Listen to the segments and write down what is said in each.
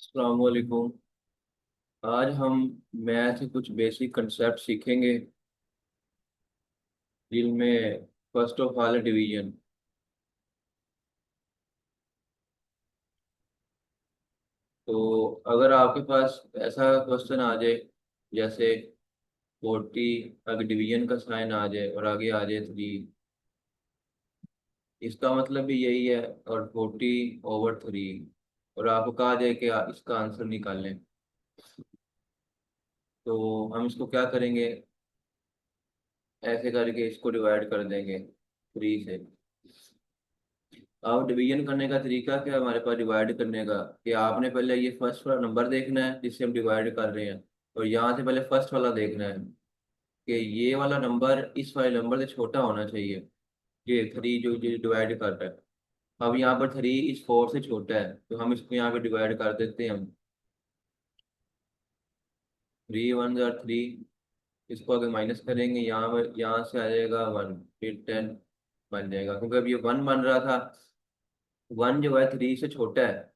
अस्सलाम वालेकुम। आज हम मैथ के कुछ बेसिक कंसेप्ट सीखेंगे जिनमें फर्स्ट ऑफ ऑल डिवीजन। तो अगर आपके पास ऐसा क्वेश्चन आ जाए जैसे 40, अगर डिवीजन का साइन आ जाए और आगे आ जाए 3, इसका मतलब भी यही है। और 40/3 और आपको कहा जाए कि आप इसका आंसर निकालें, तो हम इसको क्या करेंगे, ऐसे करके इसको डिवाइड कर देंगे 3 से। अब डिवीजन करने का तरीका क्या है हमारे पास डिवाइड करने का, कि आपने पहले ये फर्स्ट वाला नंबर देखना है जिससे हम डिवाइड कर रहे हैं, और यहाँ से पहले फर्स्ट वाला देखना है कि ये वाला नंबर इस वाले नंबर से छोटा होना चाहिए। ये 3 जो जो डिवाइड कर रहा है, अब यहाँ पर 3 इस 4 से छोटा है तो हम इसको यहाँ पे डिवाइड कर देते हैं हम। 3 1 3, इसको अगर माइनस करेंगे यहाँ पर, यहाँ से आ जाएगा 1, फिर 10 बन जाएगा, क्योंकि अब ये 1 बन रहा था। 1 जो है 3 से छोटा है,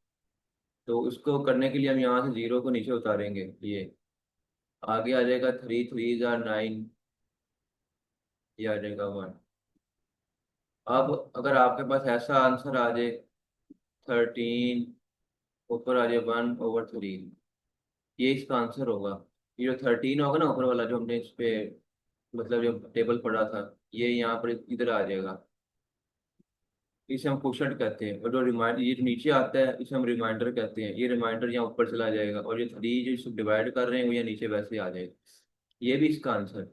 तो उसको करने के लिए हम यहाँ से 0 को नीचे उतारेंगे। ये आगे आ जाएगा 3 3 9, ये आ जाएगा 1। अब अगर आपके पास ऐसा आंसर आ जाए 13, ऊपर आ जाए 1/3, ये इसका आंसर होगा। ये जो 13 होगा ना ऊपर वाला, जो हमने इस पे मतलब जो टेबल पढ़ा था, ये यहाँ पर इधर आ जाएगा। इसे हम क्वोशंट कहते हैं, और जो रिमाइंडर ये जो नीचे आता है इसे हम रिमाइंडर कहते हैं। ये रिमाइंडर यहाँ ऊपर चला जाएगा, और ये 3 जो इसको डिवाइड कर रहे हैं वो यहाँ नीचे वैसे आ जाएगा। ये भी इसका आंसर।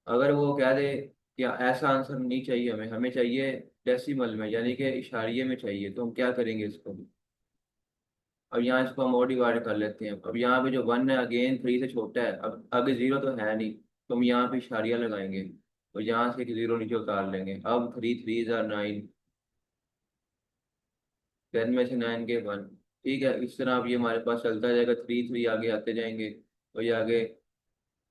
अगर वो कह दे कि ऐसा आंसर नहीं चाहिए, हमें हमें चाहिए डेसिमल में, यानी कि इशारिये में चाहिए, तो हम क्या करेंगे इसको। अब यहाँ इसको हम और डिवाइड कर लेते हैं। अब यहाँ पे जो 1 है अगेन 3 से छोटा है, अब आगे 0 तो है नहीं, तो हम यहाँ पे इशारिया लगाएंगे और यहाँ से एक 0 नीचे उतार लेंगे। अब 3 3 9, 10 में से 9 के 1। ठीक है, इस तरह अब ये हमारे पास चलता जाएगा, 3 3 आगे आते जाएंगे, और ये आगे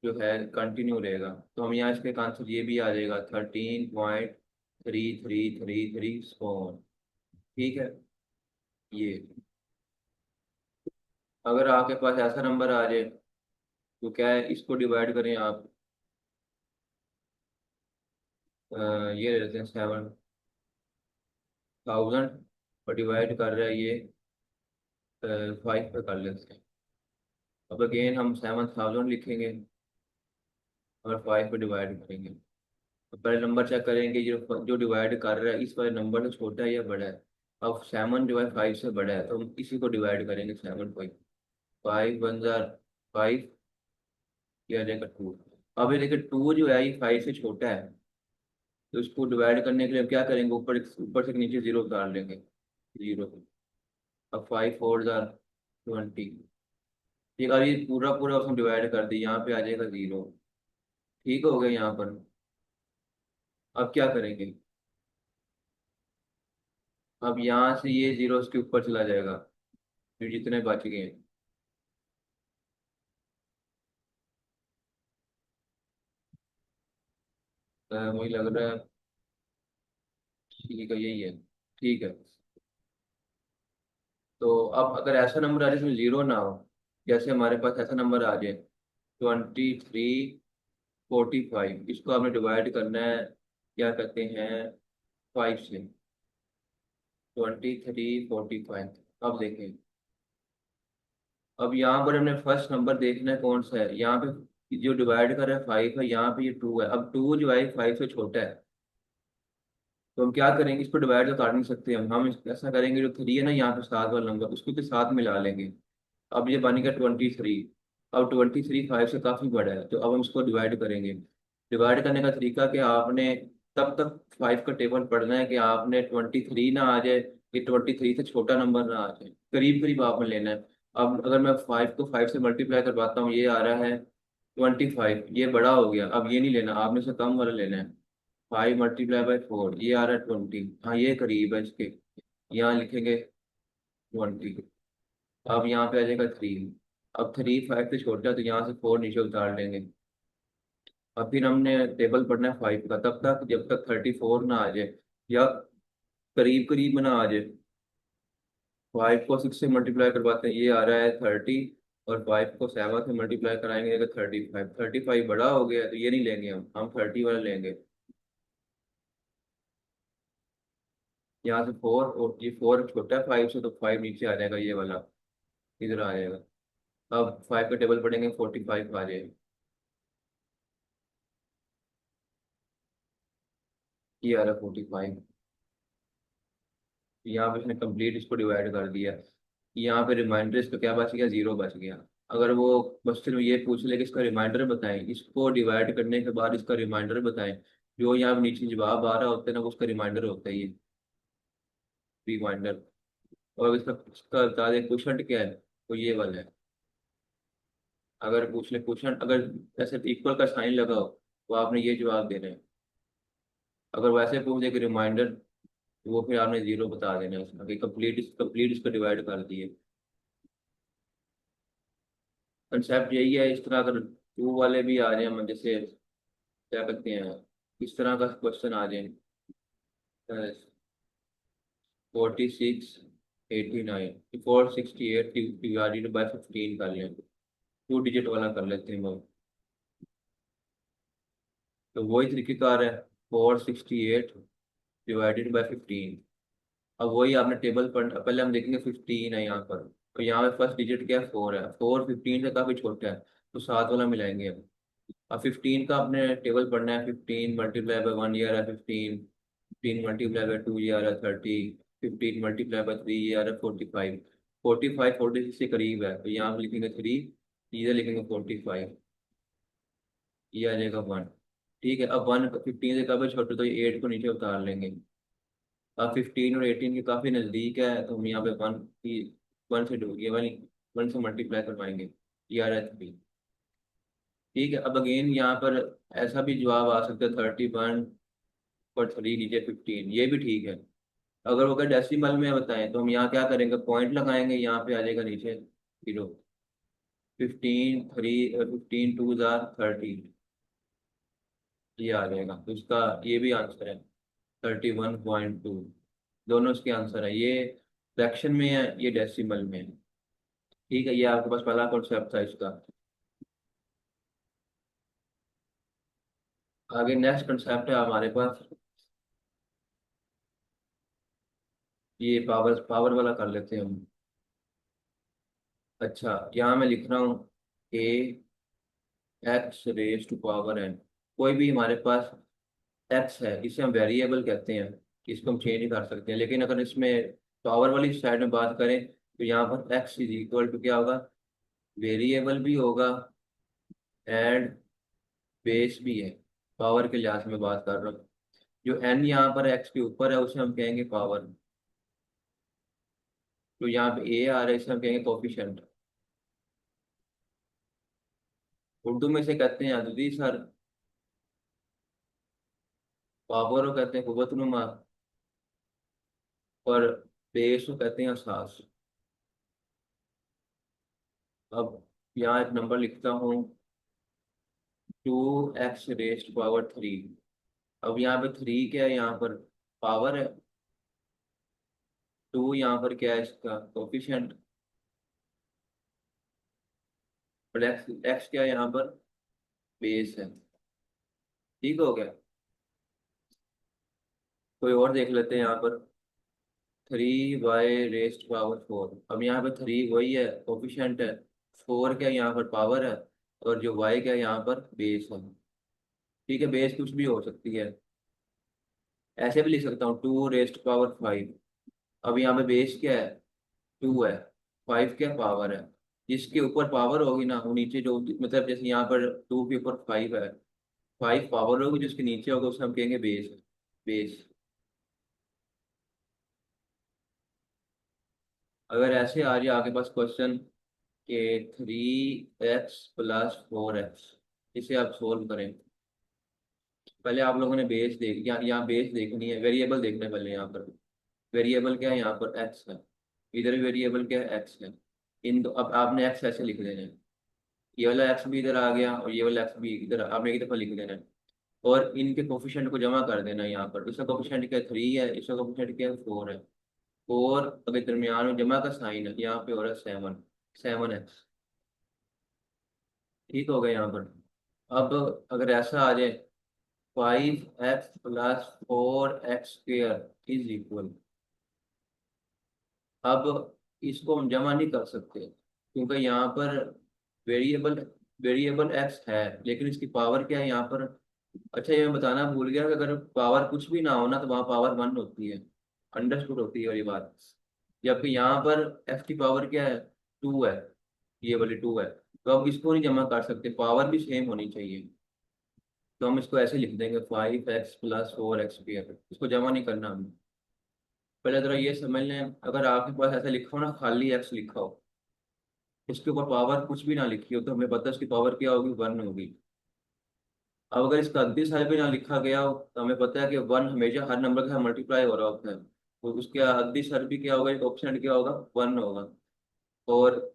जो है कंटिन्यू रहेगा। तो हम यहाँ इसके आंसर ये भी आ जाएगा 13.3333 ठीक है। ये अगर आपके पास ऐसा नंबर आ जाए तो क्या है, इसको डिवाइड करें आप। ये ले लेते हैं 7,000, और डिवाइड कर रहा है ये 5 पे कर लेते हैं। अब अगेन हम 7,000 लिखेंगे और 5 पे डिवाइड करेंगे। तो पहले नंबर चेक करेंगे, जो जो डिवाइड कर रहा है इस वाले नंबर से छोटा है या बड़ा है। अब 7 जो है 5 से बड़ा है, तो हम इसी को डिवाइड करेंगे 7 को। 5 1 5, ये आ जाएगा 2। अब ये देखिए 2 जो है ये 5 से छोटा है, तो इसको डिवाइड करने के लिए हम क्या करेंगे, ऊपर ऊपर से नीचे 0 उतार लेंगे। 0। अब 5 4 20, ठीक है। अब ये पूरा पूरा हम डिवाइड कर दी, यहाँ पे आ जाएगा 0। ठीक हो गया यहाँ पर। अब क्या करेंगे, अब यहाँ से ये 0 उसके ऊपर चला जाएगा, फिर जितने बच गए हैं। मुझे लग रहा है ठीक है, यही है। ठीक है। तो अब अगर ऐसा नंबर आ जाए जिसमें 0 ना हो, जैसे हमारे पास ऐसा नंबर आ जाए 2345, इसको आपने डिवाइड करना है, क्या कहते हैं, 5 से। 2345, अब देखें। अब यहाँ पर हमने फर्स्ट नंबर देखना है कौन सा है। यहाँ पे जो डिवाइड कर रहा है 5 है, यहाँ पे ये 2 है। अब 2 जो है 5 से छोटा है, तो हम क्या करेंगे, इसको डिवाइड तो कर नहीं सकते हम ऐसा करेंगे, जो 3 है ना यहाँ पे साथ वाला नंबर, उसको के साथ मिला लेंगे। अब ये बन गया 23। अब 23 5 से काफ़ी बड़ा है, तो अब हम इसको डिवाइड करेंगे। डिवाइड करने का तरीका कि आपने तब तक 5 का टेबल पढ़ना है कि आपने 23 ना आ जाए, कि 23 से छोटा नंबर ना आ जाए, करीब करीब आपने लेना है। अब अगर मैं 5 को 5 से मल्टीप्लाई करवाता हूँ, ये आ रहा है 25, ये बड़ा हो गया। अब ये नहीं लेना, आपने से कम वाला लेना है। 5 × 4, ये आ रहा है 20, हाँ ये करीब है इसके, यहाँ लिखेंगे 20। अब यहाँ पे आ जाएगा 3। अब 3 5 से छोटा है, तो यहाँ से 4 नीचे उतार लेंगे। अब फिर हमने टेबल पढ़ना है 5 का, तब तक जब तक 34 ना आ जाए, या करीब करीब ना आ जाए। फाइव को सिक्स से मल्टीप्लाई करवाते हैं, ये आ रहा है 30। और फाइव को सेवन से मल्टीप्लाई कराएंगे अगर 35। 35 बड़ा हो गया है, तो ये नहीं लेंगे, हम 30 वाला लेंगे। यहाँ से फोर, और ये फोर छोटा है फाइव से, तो फाइव नीचे आ जाएगा, ये वाला इधर आ जाएगा। अब फाइव का टेबल पढ़ेंगे, 45 आ जाएगा। ये आ रहा है 45। यहाँ पे इसने कंप्लीट इसको डिवाइड कर दिया। यहाँ पे रिमाइंडर इसका क्या बच गया, जीरो बच गया। अगर वो क्वेश्चन में ये पूछ ले कि इसका रिमाइंडर बताएं, इसको डिवाइड करने के बाद इसका रिमाइंडर बताएं, जो यहाँ पे नीचे जवाब आ रहा होता है ना, वो उसका रिमाइंडर होता है, ये रिमाइंडर। और इसका इसका बता दें क्वेश्चन क्या है, तो ये वाला है। अगर पूछ ले क्वेश्चन, अगर ऐसे इक्वल का साइन लगाओ, तो आपने ये जवाब देना है। अगर वैसे पूछ दे कि रिमाइंडर, तो वो फिर आपने जीरो बता देना है उसका, कि कंप्लीट इसको डिवाइड कर दिए। कंसेप्ट यही है। इस तरह अगर टू वाले भी आ जाए, हम जैसे क्या करते हैं, इस तरह का क्वेश्चन आ जाए, 46, 89, 468 डिवाइडेड बाई 15 कर लें, टू डिजिट वाला कर लेते हैं वो। तो वही तरीकेकार है, 468 डिवाइडेड बाई 15। अब वही आपने टेबल पर, पहले हम देखेंगे 15 है यहाँ पर, तो यहाँ पे फर्स्ट डिजिट क्या है, 4 है। 4 15 से काफी छोटा है, तो सात वाला मिलाएंगे। अब 15 का आपने टेबल पढ़ना है, 15 मल्टीप्लाई बाय वन, ये आ रहा है 15। 15 मल्टीप्लाई बाय टू, ये आ रहा है 30। 15 मल्टीप्लाई बाय थ्री, ये आ रहा है 45। 45 46 के करीब है, तो यहाँ पे लिखेंगे 3, इधर लिखेंगे 45, ये आ जाएगा 1। ठीक है, अब 1 15 से काफी छोटे, तो ये 8 को नीचे उतार लेंगे। अब 15 और 18 के काफी नजदीक है, तो हम यहाँ पे 1 की, 1 से डूब, ये वाली 1 से मल्टीप्लाई करवाएंगे, ये आ रहा है 3। ठीक है, अब अगेन यहाँ पर ऐसा भी जवाब आ सकता है, 31 और 3 नीचे 15, ये भी ठीक है। अगर वो अगर डेसिमल में बताएं, तो हम यहाँ क्या करेंगे, पॉइंट लगाएंगे, यहाँ पे आ जाएगा नीचे 0। 15 3, 15 टू जार 30, ये आ जाएगा। तो इसका ये भी आंसर है, 31.2। दोनों इसके आंसर है, ये फ्रैक्शन में है, ये डेसिमल में है। ठीक है, ये आपके पास पहला कॉन्सेप्ट था इसका। आगे नेक्स्ट कॉन्सेप्ट है हमारे पास, ये पावर पावर वाला कर लेते हैं हम। अच्छा, यहाँ मैं लिख रहा हूँ A X raise to power N. कोई भी हमारे पास एक्स है, इसे हम वेरिएबल कहते हैं, इसको हम चेंज कर सकते हैं। लेकिन अगर इसमें पावर वाली साइड में बात करें, तो यहाँ पर एक्स इज इक्वल टू क्या होगा, वेरिएबल भी होगा एंड बेस भी है। पावर के लिहाज में बात कर रहा हूँ, जो एन यहाँ पर एक्स के ऊपर है उसे हम कहेंगे पावर। तो यहाँ पे ए आ रहा है, इसे हम कहेंगे कोफिशिएंट। उर्दू में से कहते हैं अददी सर, पावर को कहते हैं कुव्वतनुमा, और बेस को कहते हैं असास। अब यहाँ एक नंबर लिखता हूँ, 2x⁻³ अब यहाँ पे थ्री क्या है, यहाँ पर पावर है। टू यहाँ पर क्या है, इसका कोफिशिएंट। और एक्स एक्स क्या है यहाँ पर, बेस है। ठीक हो गया। कोई और देख लेते हैं यहाँ पर, 3y⁻⁴। अब यहाँ पे थ्री वही है, कोफिशिएंट है। फोर क्या है, यहाँ पर पावर है। और जो y क्या है, यहाँ पर बेस है। ठीक है, बेस कुछ भी हो सकती है। ऐसे भी लिख सकता हूँ 2⁻⁵। अब यहाँ पे बेस क्या है, टू है। फाइव क्या पावर है, जिसके ऊपर पावर होगी ना, वो नीचे जो, मतलब जैसे यहाँ पर टू के ऊपर फाइव है, फाइव पावर होगी, जिसके नीचे होगा उसे हम कहेंगे बेस। बेस। अगर ऐसे आ जाए आपके पास क्वेश्चन के 3x+4x, इसे आप सोल्व करें। पहले आप लोगों ने बेस देख, यहाँ बेस देखनी है, वेरिएबल देखना है पहले। यहाँ पर वेरिएबल क्या है, यहाँ पर एक्स है। इधर भी वेरिएबल क्या है, एक्स है। इन दो, अब आपने एक्स ऐसे लिख देना है, ये वाला एक्स भी इधर आ गया, और ये वाला एक्स भी इधर, आपने एक दफा लिख देना है। और इनके कोफिशिएंट को जमा कर देना है यहाँ पर। इसका कोफिशिएंट क्या है, 3 है, इसका कोफिशिएंट क्या है, 4 है। और अगर दरमियान में जमा का साइन है, यहाँ पे हो रहा है 7, 7x। ठीक हो गया यहाँ पर। अब अगर ऐसा आ जाए, 5x + 4x² इज इक्वल, अब इसको हम जमा नहीं कर सकते क्योंकि यहाँ पर वेरिएबल वेरिएबल x है, लेकिन इसकी पावर क्या है यहाँ पर। अच्छा, ये मैं बताना भूल गया कि अगर पावर कुछ भी ना हो ना तो वहाँ पावर 1 होती है। अंडरस्टूड होती है ये बात। जबकि यहाँ पर f की पावर क्या है, 2 है, ये वाली 2 है। तो अब इसको नहीं जमा कर सकते, पावर भी सेम होनी चाहिए। तो हम इसको ऐसे लिख देंगे, 5x + 4x²। इसको जमा नहीं करना हमें। पहले जरा ये समझ लें, अगर आपके पास ऐसा लिखा हो ना, खाली x लिखा हो, उसके ऊपर पावर कुछ भी ना लिखी हो, तो हमें पता है उसकी पावर क्या होगी, 1 होगी। अब अगर इसका अगली साइड पे ना लिखा गया हो तो हमें पता है कि 1 हमेशा हर नंबर के साथ मल्टीप्लाई हो रहा होता है, तो उसके अगली साइड भी क्या होगा, एक ऑप्शन क्या होगा, 1 होगा। और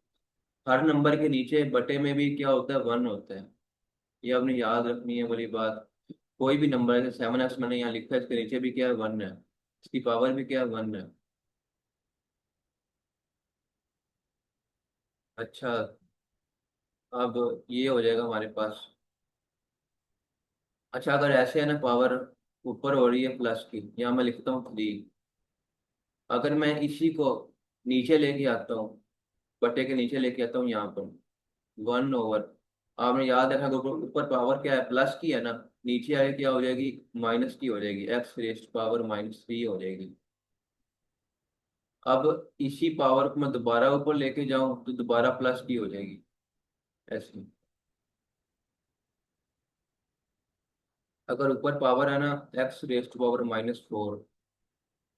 हर नंबर के नीचे बटे में भी क्या होता है, 1 होता है। ये आपने याद रखनी है वाली बात। कोई भी नंबर है, 7x मैंने यहाँ लिखा है, इसके नीचे भी क्या है, 1 है। इसकी पावर भी क्या है, 1 है। अच्छा, अब ये हो जाएगा हमारे पास। अच्छा, अगर ऐसे है ना, पावर ऊपर हो रही है प्लस की, यहाँ मैं लिखता हूँ 3। अगर मैं इसी को नीचे लेके आता हूँ, बटे के नीचे लेके आता हूँ यहाँ पर, 1/, आपने याद रखा कि ऊपर ऊपर पावर क्या है, प्लस की है ना, नीचे आगे क्या हो जाएगी, माइनस की हो जाएगी, x⁻³ हो जाएगी। अब इसी पावर को मैं दोबारा ऊपर लेके जाऊं तो दोबारा प्लस की हो जाएगी, ऐसे। अगर ऊपर पावर है ना, x⁻⁻⁴,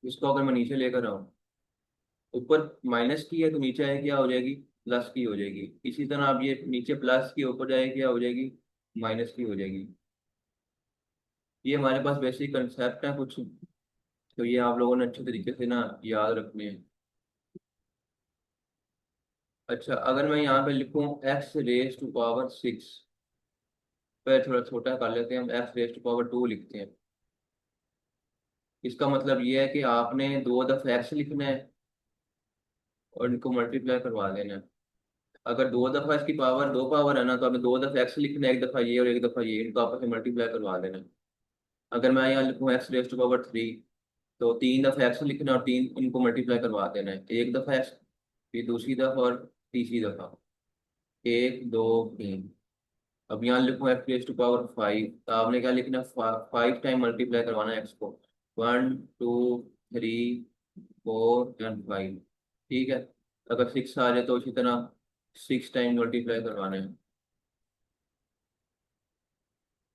इसको अगर मैं नीचे लेकर आऊँ, ऊपर माइनस की है तो नीचे आए क्या हो जाएगी, प्लस की हो जाएगी। इसी तरह अब ये नीचे प्लस की, ऊपर जाए क्या हो जाएगी, माइनस की हो जाएगी। ये हमारे पास बेसिक कंसेप्ट है कुछ, तो ये आप लोगों ने अच्छे तरीके से ना याद रखने हैं। अच्छा, अगर मैं यहाँ पे लिखूँ x⁻⁶, फिर थोड़ा छोटा कर लेते हैं हम, x⁻² लिखते हैं। इसका मतलब ये है कि आपने 2 दफा x लिखना है और इनको मल्टीप्लाई करवा देना है। अगर 2 दफा इसकी पावर, 2 पावर है ना, तो हमें 2 दफा x लिखना है, एक दफा ये और एक दफा ये, इनको आपस में मल्टीप्लाई करवा देना है। अगर मैं यहाँ लिखूँ x⁻³ तो 3 दफा x लिखना है और 3 इनको मल्टीप्लाई करवा देना है, एक दफा x, फिर दूसरी दफा और तीसरी दफा, 1 2 3। अब यहाँ लिखूँ x⁻⁵, तो आपने क्या लिखना है, 5 टाइम मल्टीप्लाई करवाना है x को, 1 2 3 4 एंड 5। ठीक है। अगर 6 आ जाए तो इसी तरह 6 टाइम मल्टीप्लाई करवाना है,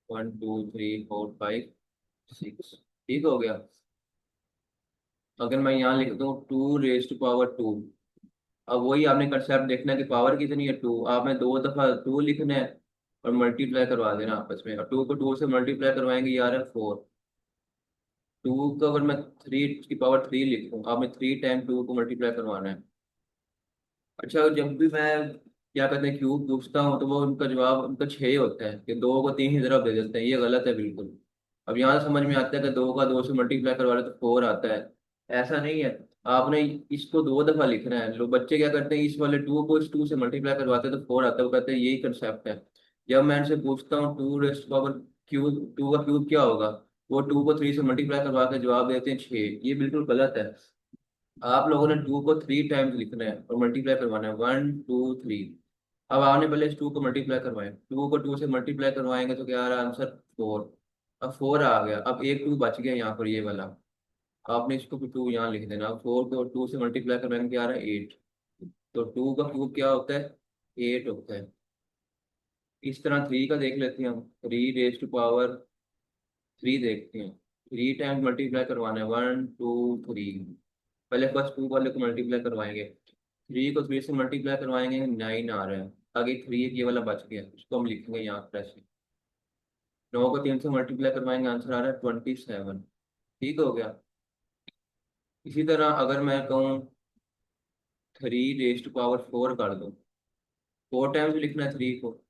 1 2 3 4 5 6। ठीक हो गया। अगर मैं यहाँ लिख दूँ 2⁻², अब वही आपने कंसेप्ट देखना है कि पावर कितनी है, 2, आपने 2 दफा 2 लिखना है और मल्टीप्लाई करवा देना आपस में, और 2 को 2 से मल्टीप्लाई करवाएंगे यार है 4। 2 को अगर मैं 3 की पावर 3 लिखूँ, आपने 3 टाइम 2 को मल्टीप्लाई करवाना है। अच्छा, जब भी मैं क्या कहते हैं क्यूब पूछता हूँ तो वो उनका जवाब, उनका 6 होता है कि 2 को 3 की तरफ दे देते हैं, ये गलत है बिल्कुल। अब यहाँ से समझ में आता है कि 2 का 2 से मल्टीप्लाई करवा रहे तो 4 आता है। ऐसा नहीं है, आपने इसको 2 दफा लिखना है। लोग बच्चे क्या करते हैं, इस वाले 2 को इस 2 से मल्टीप्लाई करवाते हैं तो 4 आता है, वो कहते हैं यही कंसेप्ट है। जब मैं इनसे पूछता हूँ 2⁻³ 2 का क्यूब क्या होगा, वो 2 को 3 से मल्टीप्लाई करवा के जवाब देते हैं 6। ये बिल्कुल गलत है। आप लोगों ने 2 को 3 टाइम्स लिखना है और मल्टीप्लाई करवाना है, 1 2 3। अब आपने पहले इस 2 को मल्टीप्लाई करवाएं, 2 को 2 से मल्टीप्लाई करवाएंगे तो क्या आ रहा है आंसर, 4। अब 4 आ गया, अब एक 2 बच गया यहाँ पर, ये वाला। आपने इसको भी 2 यहाँ लिख देना। अब 4 को 2 से मल्टीप्लाई करवाएंगे क्या आ रहा है, 8। तो 2 का क्यूब क्या होता है, 8 होता है। इस तरह 3 का देख लेते हैं हम, 3⁻³ देखते हैं। 3 टाइम्स मल्टीप्लाई करवाना है, 1 2 3। पहले फर्स्ट 2 वाले को मल्टीप्लाई करवाएंगे, 3 को 3 से मल्टीप्लाई करवाएंगे, 9 आ रहा है। आगे 3 ये वाला बच गया, उसको हम लिखेंगे यहाँ पर ऐसे। 9 को 3 से मल्टीप्लाई करवाएंगे, आंसर आ रहा है 27। ठीक हो गया। इसी तरह अगर मैं कहूँ 3⁻⁴ कर दूँ, 4 टाइम्स लिखना है 3 को,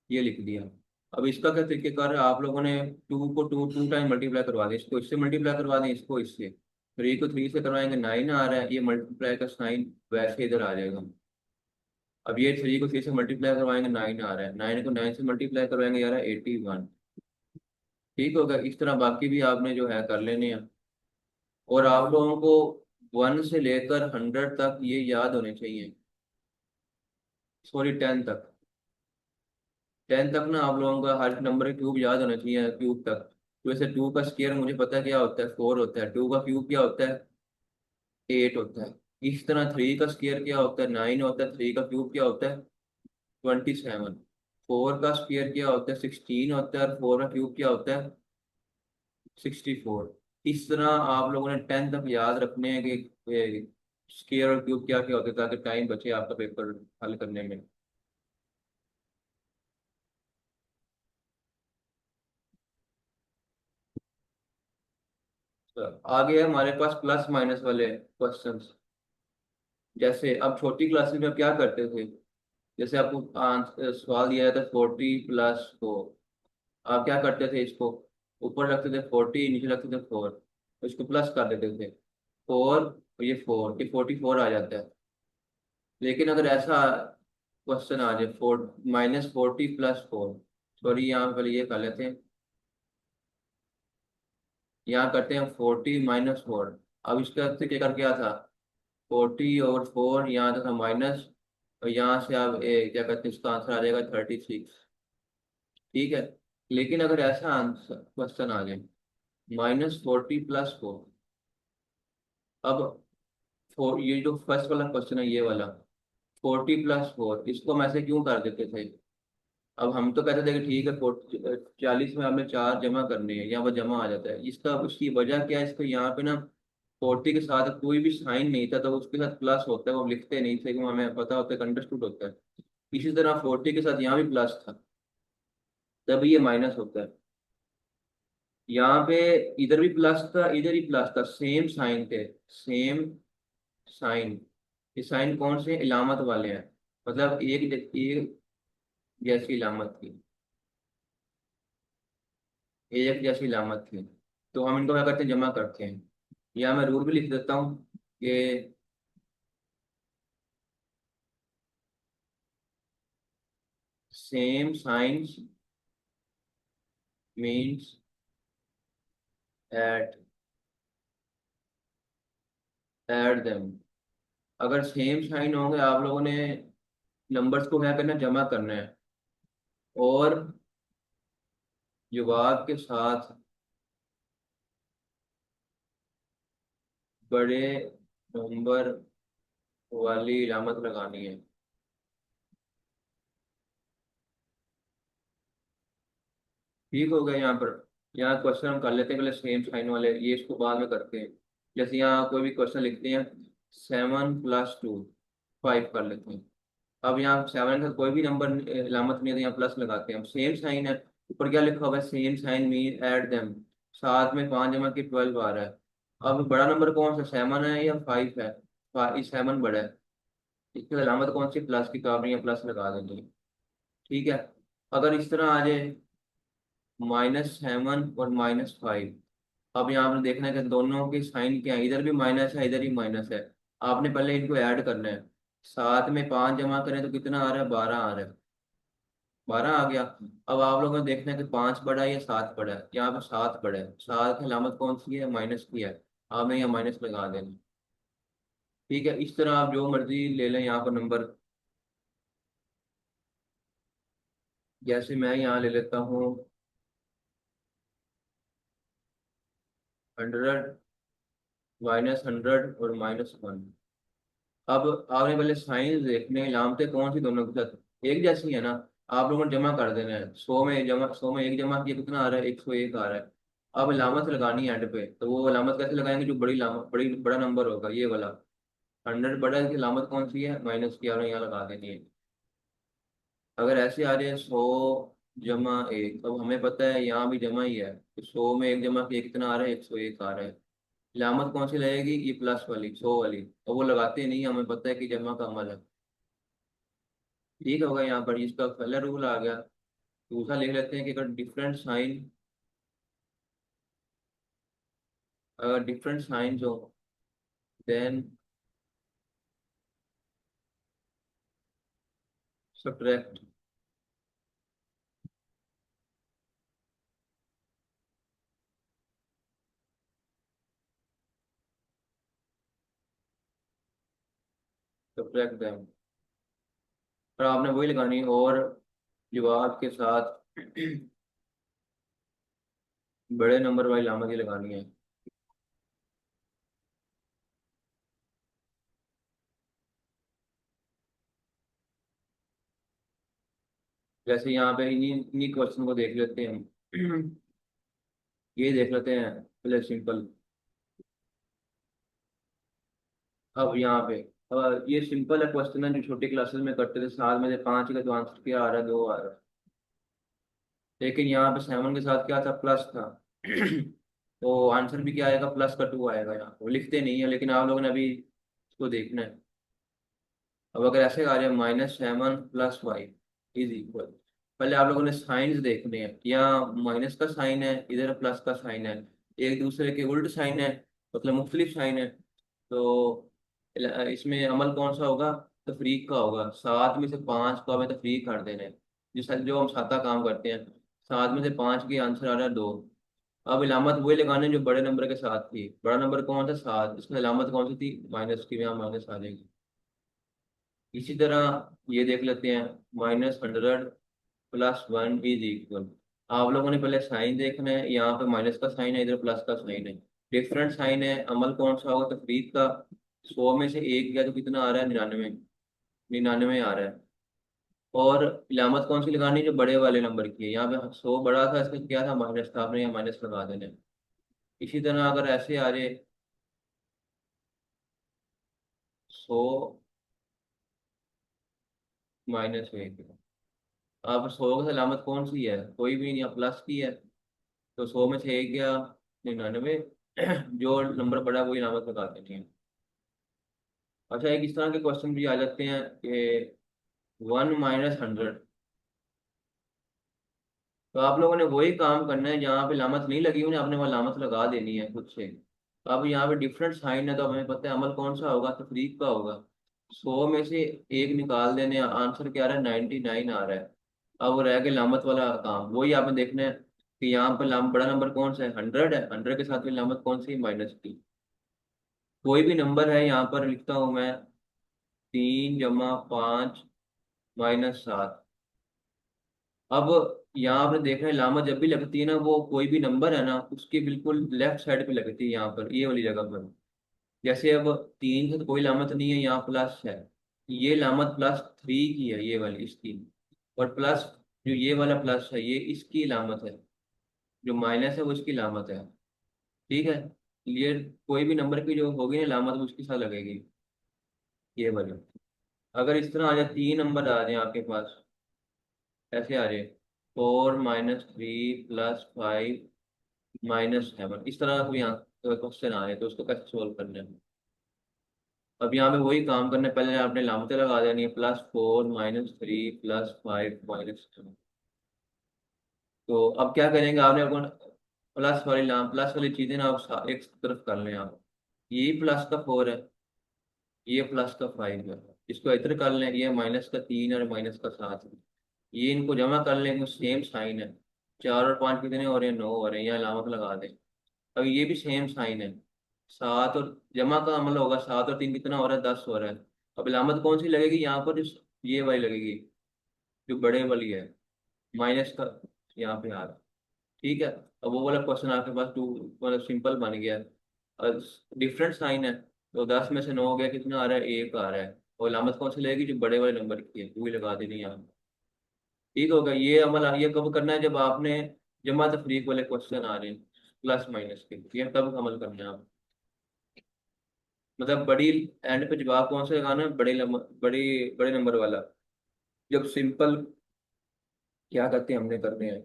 ये लिख दिया। अब इसका क्या तरीकेकार है, आप लोगों ने 2 को 2 टाइम मल्टीप्लाई करवा दें, इसको इससे मल्टीप्लाई करवा दें, इसको इससे। थ्री को थ्री से करवाएंगे 9 आ रहा है, ये मल्टीप्लाई का साइन वैसे इधर आ जाएगा। अब ये थ्री को थ्री से मल्टीप्लाई करवाएंगे 9 आ रहा है, 9 को 9 से मल्टीप्लाई करवाएंगे यार 81। ठीक होगा, इस तरह बाकी भी आपने जो है कर लेने हैं। और आप लोगों को 1 से लेकर 100 तक ये याद होने चाहिए, सॉरी 10 तक। 10 तक ना आप लोगों का हर नंबर क्यूब याद होना चाहिए, क्यूब तक। तो वैसे 2 का स्क्वायर मुझे पता है क्या होता है, 4 होता है। 2 का क्यूब क्या होता है, 8 होता है। इस तरह 3 का स्क्वायर क्या होता है, 9 होता है। 3 का क्यूब क्या होता है, 27। 4 का स्क्वायर क्या होता है, 16 होता है। और 4 का क्यूब क्या होता है, 64। इस तरह आप लोगों ने 10 तक याद रखने हैं कि स्क्वायर और क्यूब क्या क्या होते हैं, ताकि टाइम बचे आपका पेपर हल करने में। तो आगे है हमारे पास प्लस माइनस वाले क्वेश्चंस। जैसे अब छोटी क्लासेस में आप क्या करते थे, जैसे आपको सवाल दिया जाता है 40 + 4। आप क्या करते थे, इसको ऊपर रखते थे 40, नीचे रखते थे 4, तो इसको प्लस कर देते थे। 4 और ये 4, ये 44 आ जाता है। लेकिन अगर ऐसा क्वेश्चन आ जाए, -40 + 4, सॉरी यहाँ पहले ये कर लेते हैं। यहाँ करते हैं 40 - 4। अब इसका अर्थ क्या कर क्या था, 40 और 4, यहाँ था माइनस। और यहाँ से आप क्या कहते हैं, इसका आंसर आ जाएगा 36। ठीक है। लेकिन अगर ऐसा आंसर क्वेश्चन आ जाए, -40 + 4। अब ये जो फर्स्ट वाला क्वेश्चन है, ये वाला 40 + 4, इसको हम ऐसे क्यों कर देते थे। अब हम तो कहते थे कि ठीक है, 40 में आपने 4 जमा करने हैं, यहाँ पर जमा आ जाता है। इसका उसकी वजह क्या है, इसको यहाँ पे ना 40 के साथ कोई भी साइन नहीं था, तो उसके साथ प्लस होता है, वो लिखते नहीं थे, क्योंकि हमें पता होता है, अंडरस्टूड होता है। इसी तरह 40 के साथ यहाँ भी प्लस था, तब ये माइनस होता है। यहाँ पे इधर भी प्लस था, इधर ही प्लस था, सेम साइन थे, सेम साइन। ये साइन कौन से इलामत वाले हैं, मतलब एक जैसी इलामत थी, एक जैसी इलामत थी। तो हम इनको क्या करते हैं, जमा करते हैं। या मैं रूल भी लिख देता हूँ कि same signs means at add them. अगर सेम साइन होंगे, आप लोगों ने नंबर्स को क्या करना है, जमा करना है। और जवाब के साथ बड़े नंबर वाली इलामत लगानी है। ठीक हो गया यहाँ पर। यहाँ क्वेश्चन हम कर लेते हैं पहले सेम साइन वाले, ये इसको बाद में करते हैं। जैसे यहाँ कोई भी क्वेश्चन लिखते हैं, 7 + 2, 5 कर लेते हैं। अब यहाँ 7 का कोई भी नंबर इलामत नहीं है, तो यहाँ प्लस लगाते हैं। अब सेम साइन है, ऊपर क्या लिखा हुआ है, same sign mean add them. साथ में 5 जमा के 12 आ रहा है। अब बड़ा नंबर कौन सा, 7 है या 5 है, 7 बड़ा है। इसकी अलामत कौन सी, प्लस की, तो आपने यहाँ प्लस लगा देंगे। ठीक है। अगर इस तरह आ जाए, -7 और -5। अब यहाँ आपने देखना है कि दोनों के साइन क्या है, इधर भी माइनस है, इधर ही माइनस है। आपने पहले इनको ऐड करना है। 7 में 5 जमा करें तो कितना आ रहा है, 12 आ रहा है। 12 आ गया। अब आप लोगों को देखना है कि 5 बड़ा है या 7 बड़ा है। यहाँ पे 7 बड़ा है, 7 की अलामत कौन सी है, माइनस की है। आपने यहाँ माइनस लगा देना। ठीक है, इस तरह आप जो मर्जी ले लें यहाँ पर नंबर। जैसे मैं यहाँ ले लेता हूँ 100, -100 और -1। अब आपने पहले साइन देखने, इलामतें कौन सी दोनों के साथ एक जैसी है ना। आप लोगों ने जमा कर देना है, 100 में एक जमा किया, कितना आ रहा है, 101 आ रहा है। अब इलामत लगानी है एंड पे, तो वो इलामत कैसे लगाएंगे, जो बड़ी इलामत, बड़ा नंबर होगा, ये वाला 100 बड़ा है, इसकी इलामत कौन सी है, माइनस की, आपने यहाँ लगा देनी है। अगर ऐसे आ रहे हैं 100 - 1, अब हमें पता है यहाँ भी जमा ही है, तो 100 में एक जमा किया, कितना आ रहा है, 101 आ रहा है। इलामत कौन सी लगेगी, ये प्लस वाली, 100 वाली, और वो लगाते नहीं, हमें पता है कि जमा का अमल है। ठीक होगा, यहाँ पर इसका पहला रूल आ गया। दूसरा लिख लेते हैं कि अगर डिफरेंट साइन अगर डिफरेंट साइंस हो देन सब्ट्रैक्ट। Subtract them. और आपने वही लगानी है और जवाब के साथ बड़े नंबर वाली लामत ही लगानी है। जैसे यहाँ पे इन्हीं इन्हीं क्वेश्चन को देख लेते हैं। ये देख लेते हैं पहले सिंपल। अब यहाँ पे अब ये सिंपल है क्वेश्चन है जो छोटी क्लासेस में करते थे, 7 में से 5 का जो आंसर क्या आ रहा है, 2 आ रहा है। लेकिन यहाँ पे 7 के साथ क्या था, प्लस था। तो आंसर भी क्या आएगा, प्लस का 2 आएगा। यहाँ वो लिखते नहीं है लेकिन आप लोगों ने अभी इसको देखना है। अब अगर ऐसे आ जाए -7 + 5 इज इक्वल, पहले आप लोगों ने साइंस देखने हैं। यहाँ माइनस का साइन है, इधर प्लस का साइन है, एक दूसरे के उल्ट साइन है, मतलब मुख्तलिफ साइन है। तो इसमें अमल कौन सा होगा, तफरीक का होगा। 7 में से 5 को हमें तफरीक कर देना है, जिस जो हम साता काम करते हैं। 7 में से 5 की आंसर आ रहा है 2। अब इलामत वही लगाने जो बड़े नंबर के साथ थी। बड़ा नंबर कौन था, 7, इसमें इलामत कौन सी थी, माइनस की, यहाँ माइनस आ जाएगी। इसी तरह ये देख लेते हैं, -100 + 1 इज इक्वल। आप लोगों ने पहले साइन देखना है, यहाँ पे माइनस का साइन है, इधर प्लस का साइन है। डिफरेंट साइन है, अमल कौन सा होगा, तफरीक का। 100 में से 1 गया तो कितना आ रहा है, 99। 99 आ रहा है। और इलामत कौन सी लगानी है, जो बड़े वाले नंबर की है। यहाँ पे 100 बड़ा था, इसका क्या था, माइनस था, आपने यहाँ माइनस लगा देना है। इसी तरह अगर ऐसे आ जाए 100 -1, अब 100 की सलामत कौन सी है, कोई भी नहीं, प्लस की है। तो 100 में से 1 गया, 99। जो नंबर बड़ा वही इलामत लगा देनी है। अच्छा, एक इस तरह के क्वेश्चन भी आ जाते हैं कि 1 - 100। तो आप लोगों ने वही काम करना है, जहाँ पे लामत नहीं लगी उन्हें आपने वहाँ लामत लगा देनी है खुद से। तो अब यहाँ पे डिफरेंट साइन है, तो हमें पता है अमल कौन सा होगा, तफरीक का होगा। 100 में से 1 निकाल देने, आंसर क्या आ रहा है, 99 आ रहा है। अब वो रह गया लामत वाला काम, वही आपने देखना है कि यहाँ पर बड़ा नंबर कौन सा है, 100 है। 100 के साथ में लामत कौन सी है, माइनस की। कोई भी नंबर है, यहाँ पर लिखता हूँ मैं, 3 + 5 - 7। अब यहाँ आपने देखना है, लामत जब भी लगती है ना, वो कोई भी नंबर है ना, उसके बिल्कुल लेफ्ट साइड पे लगती है, यहाँ पर ये वाली जगह पर। जैसे अब 3 से तो कोई लामत नहीं है, यहाँ प्लस है। ये लामत +3 की है, ये वाली इसकी। और प्लस, जो ये वाला प्लस है, ये इसकी लामत है। जो माइनस है वो इसकी लामत है। ठीक है। ये कोई भी नंबर की जो होगी ना लामत, वो उसके साथ लगेगी, ये वाली। अगर इस तरह आ जाए, 3 नंबर आ जाए आपके पास, ऐसे आ जाए, 4 - 3 + 5 - 7, इस तरह कोई क्वेश्चन आ रहे तो उसको कैसे सोल्व करना है। अब यहाँ पे वही काम करना है, पहले आपने लामतें लगा देनी है, +4 - 3 + 5 -7। तो अब क्या करेंगे, आपने अपन प्लस वाली चीजें ना आप एक तरफ कर लें आप। ये प्लस का 4 है, ये प्लस का 5 है। इसको इधर कर लें, ये -का 3 और -का 7 है। ये इनको जमा कर लेंगे, सेम साइन है। 4 और 5 कितने हो रहे हैं, 9 हो रहे हैं, यहाँ अलामत लगा दें। अब ये भी सेम साइन है। 7 और जमा का अमल होगा, 7 और 3 कितना हो रहा है, 10 हो रहा है। अब अलामत कौन सी लगेगी यहाँ पर, ये वाली लगेगी, जो बड़े वाली है, माइनस का, यहाँ पे आ रहा है। ठीक है। अब वो वाला क्वेश्चन आपके पास टू, मतलब सिंपल बन गया। और डिफरेंट साइन है, तो 10 में से 9 हो गया, कितना आ रहा है, 1 आ रहा है। और अलामत कौन सी लगेगी, जो बड़े वाले नंबर की है, वही लगा देनी है यहाँ। ठीक होगा। ये अमल ये कब करना है, जब आपने जमा तफरीक वाले क्वेश्चन आ रहे हैं प्लस माइनस के, ये तब अमल करना है आप। मतलब बड़ी एंड पे जवाब कौन सा लगाना है, बड़े नंबर वाला। जब सिंपल क्या करते हैं, हमने करने हैं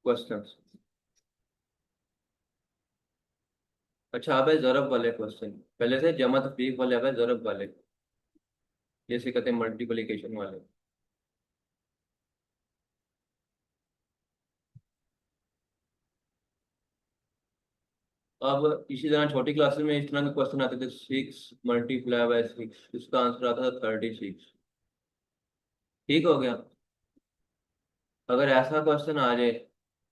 क्वेश्चन। अच्छा, अब है जरब वाले क्वेश्चन। पहले से जमा तफरीक वाले, अब है जरब वाले, जैसे कहते हैं मल्टीप्लिकेशन वाले। अब इसी तरह छोटी क्लासेस में इस तरह के क्वेश्चन आते थे, 6 × 6, इसका आंसर आता था 36। ठीक हो गया। अगर ऐसा क्वेश्चन आ जाए,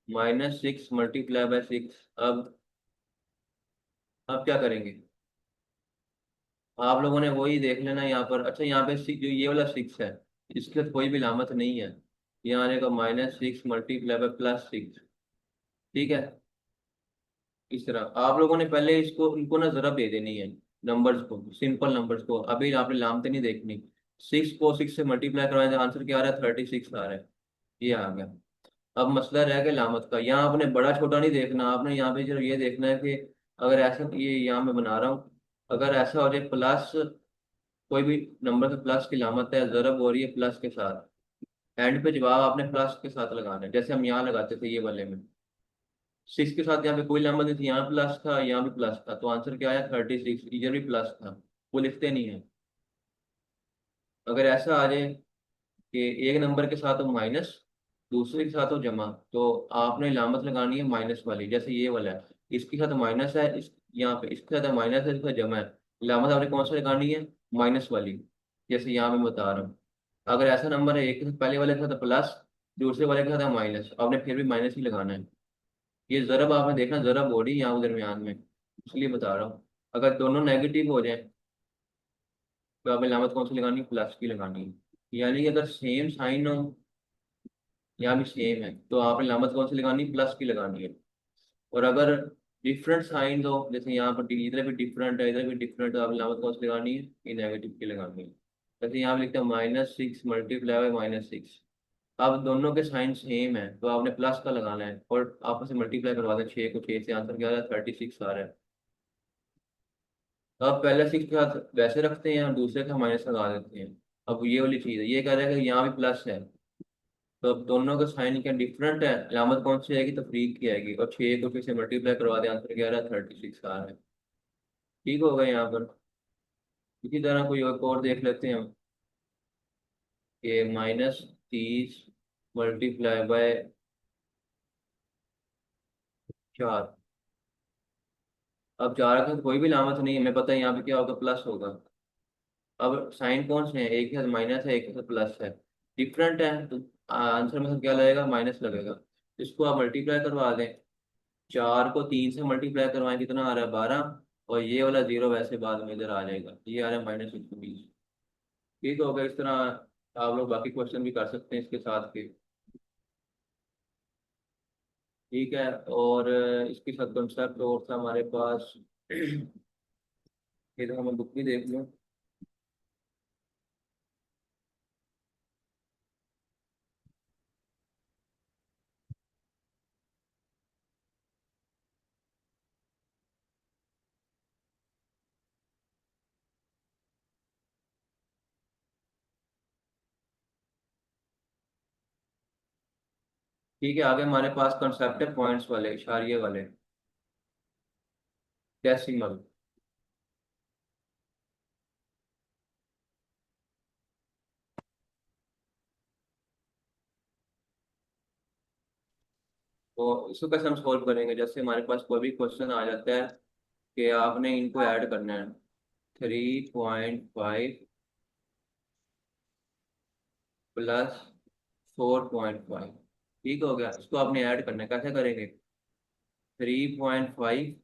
-6 × 6, अब क्या करेंगे? आप लोगों ने वही देख लेना यहाँ पर। अच्छा, यहाँ पे जो ये वाला 6 है, इसके साथ कोई भी लामत नहीं है। यहाँ आने का -6 × 6 + 6। ठीक है। इस तरह आप लोगों ने पहले इसको इनको ना जरा दे देनी है, नंबर्स को, सिंपल नंबर्स को। अभी आपने लामते नहीं देखनी। 6 को 6 से मल्टीप्लाई करवाएं तो आंसर क्या आ रहा है? 36 आ रहा है। ये आ गया। अब मसला रह गया लामत का। यहाँ आपने बड़ा छोटा नहीं देखना, आपने यहाँ पे जो ये देखना है कि अगर ऐसा, ये यहाँ मैं बना रहा हूँ, अगर ऐसा हो जाए प्लस, कोई भी नंबर से प्लस की लामत है, ज़रब हो रही है प्लस के साथ, एंड पे जवाब आपने प्लस के साथ लगाना है, जैसे हम यहाँ लगाते थे ये वाले में। 6 के साथ यहाँ पे कोई लामत नहीं थी, यहाँ प्लस था, यहाँ भी प्लस था, तो आंसर क्या आया? 36। इधर भी प्लस था, वो लिखते नहीं है। अगर ऐसा आ जाए कि एक नंबर के साथ हो माइनस, दूसरे के साथ हो जमा, तो आपने लामत लगानी है माइनस वाली, जैसे ये वाला है, इसके साथ माइनस है, इस यहाँ पे इसके साथ माइनस है, इसका जमा है, लामत आपने कौन सा लगानी है? माइनस वाली, जैसे यहाँ मैं बता रहा हूँ। अगर ऐसा नंबर है, एक के साथ, पहले वाले के साथ प्लस, दूसरे वाले के साथ माइनस, आपने फिर भी माइनस ही लगाना है। ये जरब आपने देखना, जरब हो रही है यहाँ दरमियान में, इसलिए बता रहा हूँ। अगर दोनों नेगेटिव हो जाए तो आपने लामत कौन सी लगानी है? प्लस की लगानी है। यानी कि अगर सेम साइन हो, यहाँ भी सेम है, तो आपने लामत कौन सी लगानी है? प्लस की लगानी है। और अगर डिफरेंट साइन हो, जैसे यहाँ पर इधर भी डिफरेंट है, इधर भी डिफरेंट है, तो आपने लामत कौन सी लगानी है? ये नेगेटिव की लगानी है। जैसे यहाँ पे लिखते हैं -6 × -6। अब दोनों के साइन सेम है, तो आपने प्लस का लगाना है और आपस में मल्टीप्लाई करवा दें, 6 को 6 से, आंसर क्या आ रहा है? 36 आ रहा है। तो आप पहले 6 के साथ वैसे रखते हैं और दूसरे का माइनस लगा देते हैं। अब ये वाली चीज़ है, ये कह रहा है कि यहाँ भी प्लस है, तो अब दोनों का साइन क्या डिफरेंट है, अलामत कौन सी आएगी? तफरीक की आएगी। और 6 को 6 से मल्टीप्लाई करवा दें, आंसर क्या आ रहा है? 36 आ रहा है। ठीक हो गया यहाँ पर। इसी तरह कोई और देख लेते हैं हम, कि -30 × 4। अब 4 के साथ कोई भी लामत नहीं है, हमें पता है यहाँ पे क्या होगा? प्लस होगा। अब साइन कौन से हैं? एक के साथ माइनस है, एक के साथ प्लस है, डिफरेंट है, तो आंसर में से क्या लगेगा? माइनस लगेगा। इसको आप मल्टीप्लाई करवा दें, 4 को 3 से मल्टीप्लाई करवाएं, कितना आ रहा है? 12। और ये वाला जीरो वैसे बाद में इधर आ जाएगा, ये आ रहा है -120। ठीक होगा। इस तरह आप लोग बाकी क्वेश्चन भी कर सकते हैं इसके साथ के। ठीक है। और इसके साथ कंसेप्ट और था हमारे पास। ये तो हमें बुक भी देख लूँ। ठीक है, आगे हमारे पास कंसेप्ट है पॉइंट्स वाले, इशारिये वाले, डेसिमल। तो इसको कैसे हम सॉल्व करेंगे? जैसे हमारे पास कोई भी क्वेश्चन आ जाता है कि आपने इनको ऐड करना है, 3.5 +4.5। ठीक हो गया। इसको आपने ऐड करना है, कैसे करेंगे? 3.5,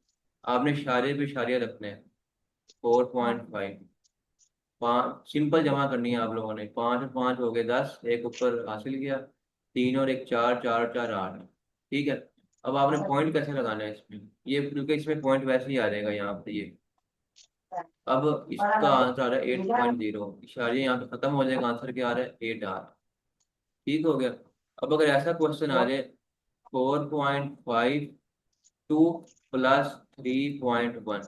आपने इशारे पे इशारिया रखने हैं, 4.5, 5 सिंपल जमा करनी है आप लोगों ने। 5 और 5 हो गए 10, एक ऊपर हासिल किया, 3 और 1 4, 4 और 4 8। ठीक है। अब आपने पॉइंट कैसे लगाना है इसमें? ये क्योंकि इसमें पॉइंट वैसे ही आ जाएगा यहाँ पे ये। अब इसका आंसर आ रहा है 8.0, इशारे यहाँ पे खत्म हो जाएगा, आंसर क्या आ रहा है? 8 R। ठीक हो गया। अब अगर ऐसा क्वेश्चन आ जाए, 4.52 +3.1,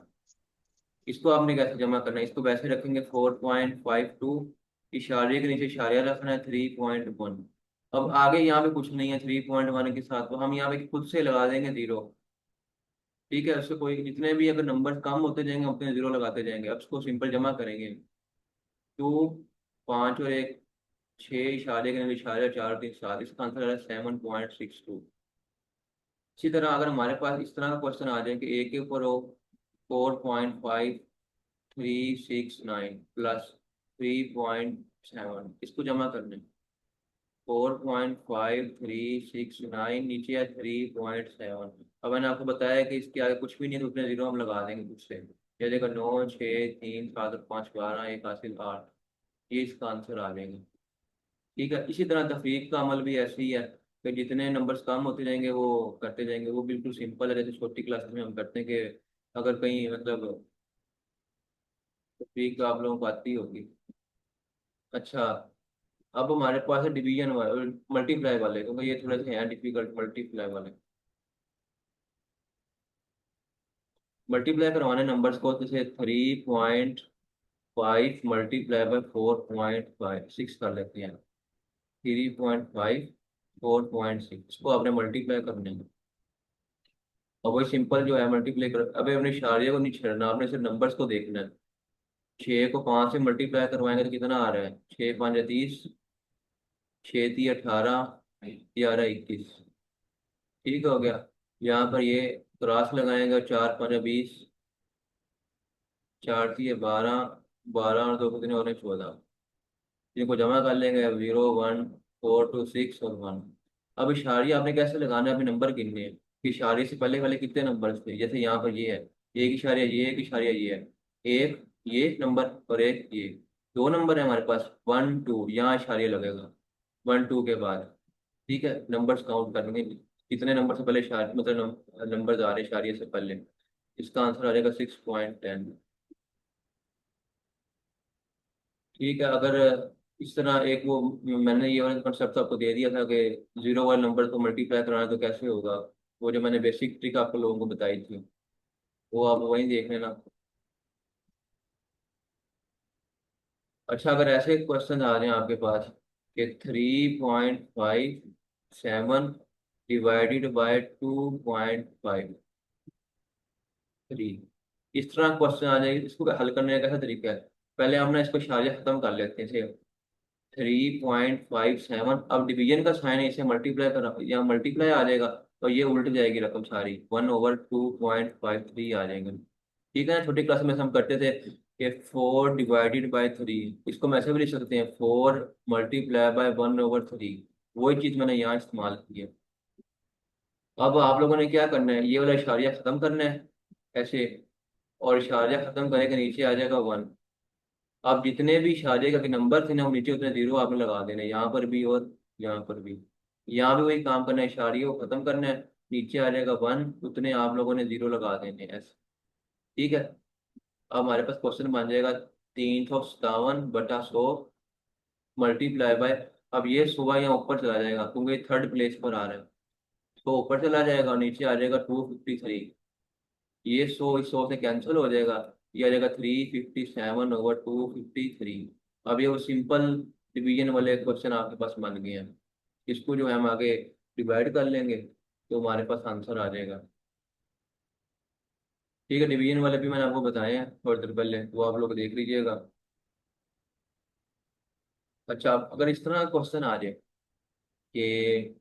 इसको आपने कैसे जमा करना है? इसको वैसे रखेंगे, 4.52, इशारे के नीचे इशारिया रखना है, 3.1। अब आगे यहाँ पे कुछ नहीं है 3.1 के साथ, तो हम यहाँ पे खुद से लगा देंगे जीरो। ठीक है, उससे कोई, जितने भी अगर नंबर कम होते जाएंगे उतने जीरो लगाते जाएंगे। अब इसको सिंपल जमा करेंगे, 2, 5 और 1, 6, इशारे के नीचे इशारे, 4 3 7, इसका आंसर आ रहा है 7.62। इसी तरह अगर हमारे पास इस तरह का क्वेश्चन आ जाए कि ए के ऊपर हो 4.5369 प्लस 3.7, इसको जमा करने 4.5369 नीचे है 3.7। अब मैंने आपको बताया कि इसके आगे कुछ भी नहीं है तो उसमें जीरो हम लगा देंगे कुछ से। ये देखो 9 6 3 7 5 12 1 हासिल 8, ये इसका आंसर आ जाएगा। ठीक है, इसी तरह तफरीक का अमल भी ऐसे ही है कि जितने नंबर्स कम होते जाएंगे वो करते जाएंगे। वो बिल्कुल सिंपल है, जैसे छोटी क्लास में हम करते हैं कि अगर कहीं मतलब तफरीक आप लोगों को आती होगी। अच्छा, अब हमारे पास है डिवीजन वाले मल्टीप्लाई वाले, क्योंकि ये थोड़े से हैं डिफिकल्ट मल्टीप्लाई वाले। मल्टीप्लाई करवाने नंबर्स को, जैसे 3.5 मल्टीप्लाई बाय 4.56 कर लेते हैं। 3.5 4.6 को आपने मल्टीप्लाई करने हैं। और वही सिंपल जो है मल्टीप्लाई कर, अभी अपने इशारे को नहीं छेड़ना, आपने सिर्फ नंबर्स को देखना है। 6 को 5 से मल्टीप्लाई करवाएंगे तो कितना आ रहा है? 6 5 30, 6 3 18, 11 21। ठीक हो गया। यहाँ पर ये क्रॉस लगाएंगे, 4 5 20, 4 3 12, 12 और 2 कितने हो रहे हैं? 14। इनको जमा कर लेंगे, 0 1 4 2 6 और 1। अब इशारे आपने कैसे लगाना है? अपने नंबर गिनने हैं कि इशारे से पहले वाले कितने नंबर थे। जैसे यहाँ पर ये है, एक इशारे ये, एक इशारे ये है, एक ये नंबर और एक ये, दो नंबर है हमारे पास 1 2, यहाँ इशारे लगेगा 1 2 के बाद। ठीक है, नंबर्स काउंट करेंगे कितने नंबर से पहले इशारे, मतलब नंबर आ रहे हैं इशारे से पहले। इसका आंसर आ जाएगा 6.10। ठीक है, अगर इस तरह एक वो, मैंने ये वाला कॉन्सेप्ट आपको दे दिया था कि जीरो वाले नंबर को मल्टीप्लाई कराना तो कैसे होगा, वो जो मैंने बेसिक ट्रिक आपको लोगों को बताई थी, वो आप वहीं देख लेना। अच्छा, अगर ऐसे क्वेश्चन आ रहे हैं आपके पास कि 3.57 डिवाइडेड बाय 2.53, इस तरह क्वेश्चन आ जाएगी, इसको हल करने का कैसा तरीका है? पहले हम ना इसको शारिया खत्म कर लेते हैं। 3.57, अब डिवीजन का साइन है, इसे मल्टीप्लाई कर, यहाँ मल्टीप्लाई आ जाएगा तो ये उल्ट जाएगी रकम सारी, 1/2.53 आ जाएगा। ठीक है ना, छोटी क्लास में हम करते थे कि 4 डिवाइडेड बाय 3, इसको हम ऐसे भी लिख सकते हैं 4 मल्टीप्लाई बाय 1/3। वही चीज़ मैंने यहाँ इस्तेमाल की है। अब आप लोगों ने क्या करना है, ये वाला इशारिया खत्म करना है ऐसे, और इशारिया खत्म करने के नीचे आ जाएगा 1। आप जितने भी इशारे का नंबर थे ना, वो नीचे उतने जीरो आपने लगा देने, यहाँ पर भी और यहाँ पर भी। यहाँ भी वही काम करना है, इशारे को खत्म करना है, नीचे आ जाएगा 1, उतने आप लोगों ने जीरो लगा देने ऐसे। ठीक है, अब हमारे पास क्वेश्चन बन जाएगा 357/100 मल्टीप्लाई बाय, अब ये सुबह यहाँ ऊपर चला जाएगा क्योंकि थर्ड प्लेस पर आ रहा है, तो ऊपर चला जाएगा और नीचे आ जाएगा 253। ये 100 इस 100 से कैंसिल हो जाएगा, ये आ जाएगा 357/253। अब ये वो सिंपल डिवीजन वाले क्वेश्चन आपके पास बन गए हैं। इसको जो है हम आगे डिवाइड कर लेंगे तो हमारे पास आंसर आ जाएगा। ठीक है, डिवीजन वाले भी मैंने आपको बताए हैं थोड़ी देर पहले, वो आप लोग देख लीजिएगा। अच्छा, अगर इस तरह क्वेश्चन आ जाए कि,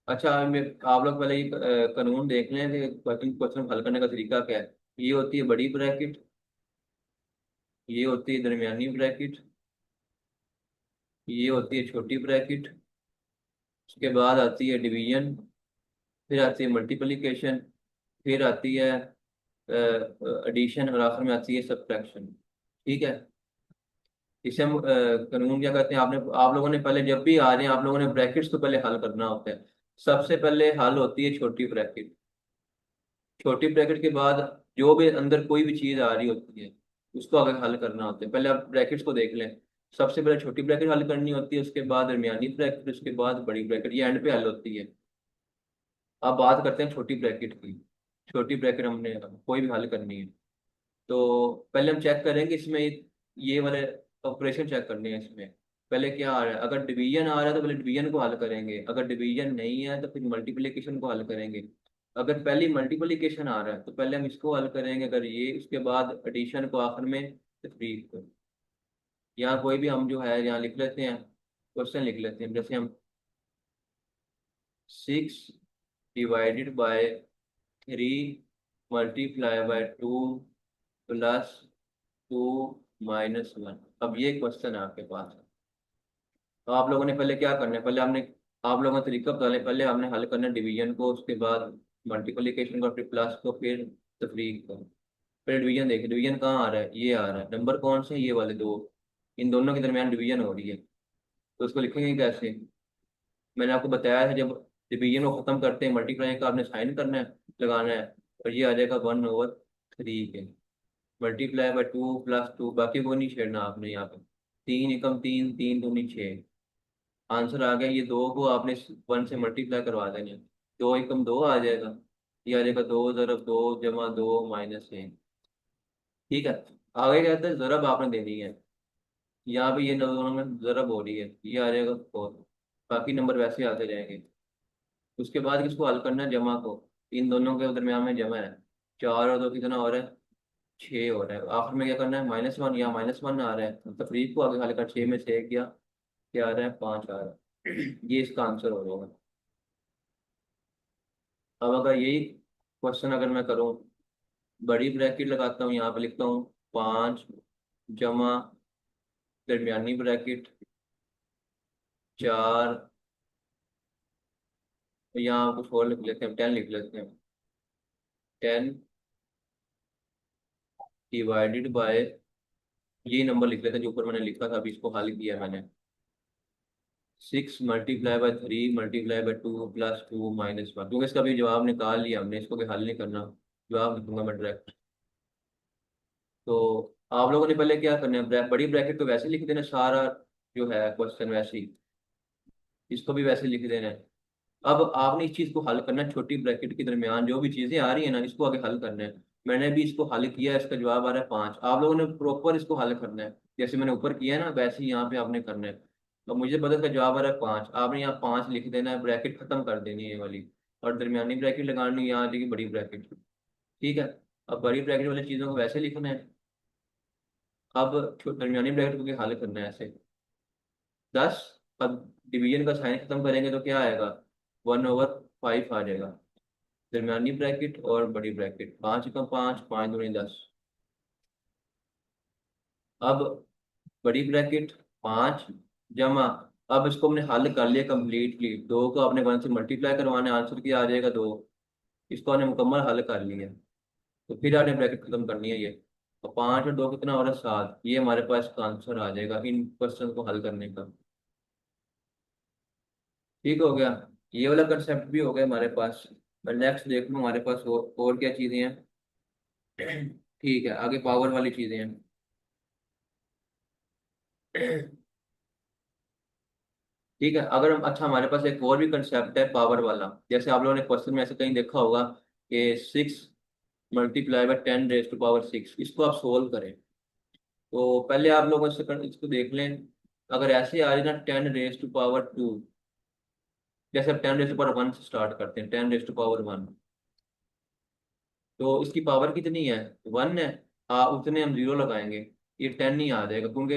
अच्छा आप लोग पहले ये कानून देख लें कि क्वेश्चन क्वेश्चन हल करने का तरीका क्या है। ये होती है बड़ी ब्रैकेट, ये होती है दरमियानी ब्रैकेट, ये होती है छोटी ब्रैकेट, उसके बाद आती है डिवीजन, फिर आती है मल्टीप्लिकेशन, फिर आती है एडिशन और आखिर में आती है सब्ट्रैक्शन। ठीक है, इसे हम कानून क्या कहते हैं, आपने आप लोगों ने पहले जब भी आ रहे हैं आप लोगों ने ब्रैकेट्स तो पहले हल करना होता है। सबसे पहले हल होती है छोटी ब्रैकेट। छोटी ब्रैकेट के बाद जो भी अंदर कोई भी चीज आ रही होती है उसको आगे हल करना होता है। पहले आप ब्रैकेट्स को देख लें, सबसे पहले छोटी ब्रैकेट हल करनी होती है, उसके बाद दरमियानी ब्रैकेट, उसके बाद बड़ी ब्रैकेट, ये एंड पे हल होती है। अब बात करते हैं छोटी ब्रैकेट की। छोटी ब्रैकेट हमने कोई भी हल करनी है तो पहले हम चेक करेंगे इसमें, ये वाले ऑपरेशन चेक करने हैं इसमें। पहले क्या आ रहा है, अगर डिवीजन आ रहा है तो पहले डिवीजन को हल करेंगे, अगर डिवीजन नहीं है तो फिर मल्टीप्लिकेशन को हल करेंगे। अगर पहले मल्टीप्लिकेशन आ रहा है तो पहले हम इसको हल करेंगे, अगर ये, उसके बाद एडिशन को आखिर में, तफरीक को। यहाँ कोई भी हम जो है यहाँ लिख लेते हैं, क्वेश्चन लिख लेते हैं, जैसे हम 6 divided by 3 multiply by 2 plus 2 minus 1। अब ये क्वेश्चन है आपके पास। तो आप लोगों ने पहले क्या करना है, पहले हमने आप लोगों ने तरीका पहले पहले हमने हल करना डिवीजन को, उसके बाद मल्टीप्लिकेशन को, फिर प्लस को, फिर तफरीक को। फिर डिवीजन देखिए, डिवीजन कहाँ आ रहा है, ये आ रहा है। नंबर कौन से हैं? ये वाले दो। इन दोनों के दरमियान डिवीजन हो रही है, तो उसको लिखेंगे कैसे? मैंने आपको बताया है, जब डिवीजन को खत्म करते हैं मल्टीप्लाई का आपने साइन करना है, लगाना है, और ये आ जाएगा 1/3 के। मल्टीप्लाई बाय 2 + 2, बाकी वो नहीं छेड़ना आपने यहाँ पे। 3 × 3, 3×2 = 6। आंसर आ गया। ये दो को आपने 1 से मल्टीप्लाई करवा देना है। 2 × 2 आ जाएगा। ये आ जाएगा 2 × 2 = 2 - 1। ठीक है। आगे कहते हैं जरब आपने देनी है। यहाँ पे ये दोनों में जरब हो रही है, ये आ जाएगा 4। बाकी नंबर वैसे आते जाएंगे। उसके बाद किसको हल करना है? जमा को। इन दोनों के दरम्यान में जमा है। 4 और 2 कितना हो रहा है? 6 हो रहा है। आखिर में क्या करना है? -1। यहाँ -1 आ रहा है, तो तफरीक को आगे हल कर 6 में से किया, क्या आ रहा है? 5 आ रहा है। ये इसका आंसर हो जाएगा। अब अगर यही क्वेश्चन अगर मैं करूँ, बड़ी ब्रैकेट लगाता हूँ, यहाँ पे लिखता हूँ 5 जमा दरमियानी ब्रैकेट 4, यहाँ कुछ और लिख लेते हैं, 10 लिख लेते हैं। 10 डिवाइडेड बाय, ये नंबर लिख लेते हैं जो ऊपर मैंने लिखा था, अभी इसको हल किया मैंने। 6 × 2 + 2 - 1, क्योंकि इसका भी जवाब निकाल लिया हमने, इसको भी हल नहीं करना, जवाब लिखूंगा मैं डायरेक्ट। तो आप लोगों ने पहले क्या करना है, बड़ी ब्रैकेट को वैसे लिख देना सारा, जो है क्वेश्चन वैसे ही, इसको भी वैसे लिख देना है। अब आपने इस चीज को हल करना है, छोटी ब्रैकेट के दरमियान जो भी चीजें आ रही है ना, इसको आगे हल करना है। मैंने भी इसको हल किया है, इसका जवाब आ रहा है 5। आप लोगों ने प्रॉपर इसको हल करना है, जैसे मैंने ऊपर किया है ना, वैसे ही यहाँ पे आपने करना है। तो मुझे पता है इसका जवाब आ रहा है 5, आपने यहाँ 5 लिख देना है, ब्रैकेट खत्म कर देनी है ये वाली, और दरमियानी ब्रैकेट लगानी है, यहाँ आ जाएगी बड़ी ब्रैकेट। ठीक है। अब बड़ी ब्रैकेट वाली चीजों को वैसे लिखना है। अब दरमियानी ब्रैकेट को हल करना है ऐसे। 10। अब डिवीजन का साइन खत्म करेंगे तो क्या आएगा? 1/5 आ जाएगा। दरमियानी ब्रैकेट और बड़ी ब्रैकेट, 5 × 5, 5×2 = 10। अब बड़ी ब्रैकेट 5 जमा, अब इसको हमने हल कर लिया कम्प्लीटली, 2 को आपने 1 से मल्टीप्लाई करवाना है, आंसर क्या आ जाएगा? 2। इसको हमने मुकम्मल हल कर लिया। तो फिर आपने ब्रैकेट खत्म करनी है ये। और 5 और 2 कितना हो रहा है? 7। ये हमारे पास इसका आंसर आ जाएगा इन क्वेश्चन को हल करने का। ठीक हो गया। ये वाला कंसेप्ट भी हो गया हमारे पास। मैं नेक्स्ट देख लूँ हमारे पास और क्या चीज़ें हैं। ठीक है, आगे पावर वाली चीज़ें हैं। ठीक है। अगर हम, अच्छा, हमारे पास एक और भी कंसेप्ट है पावर वाला। जैसे आप लोगों ने क्वेश्चन में ऐसे कहीं देखा होगा कि 6 × 10⁻⁶, इसको आप सोल्व करें। तो पहले आप लोग इसको देख लें। अगर ऐसे आ रही ना 10⁻², जैसे अब 10⁻1 से स्टार्ट करते हैं, 10⁻1, तो इसकी पावर कितनी है? 1 है। उतने हम जीरो लगाएंगे, ये 10 ही आ जाएगा, क्योंकि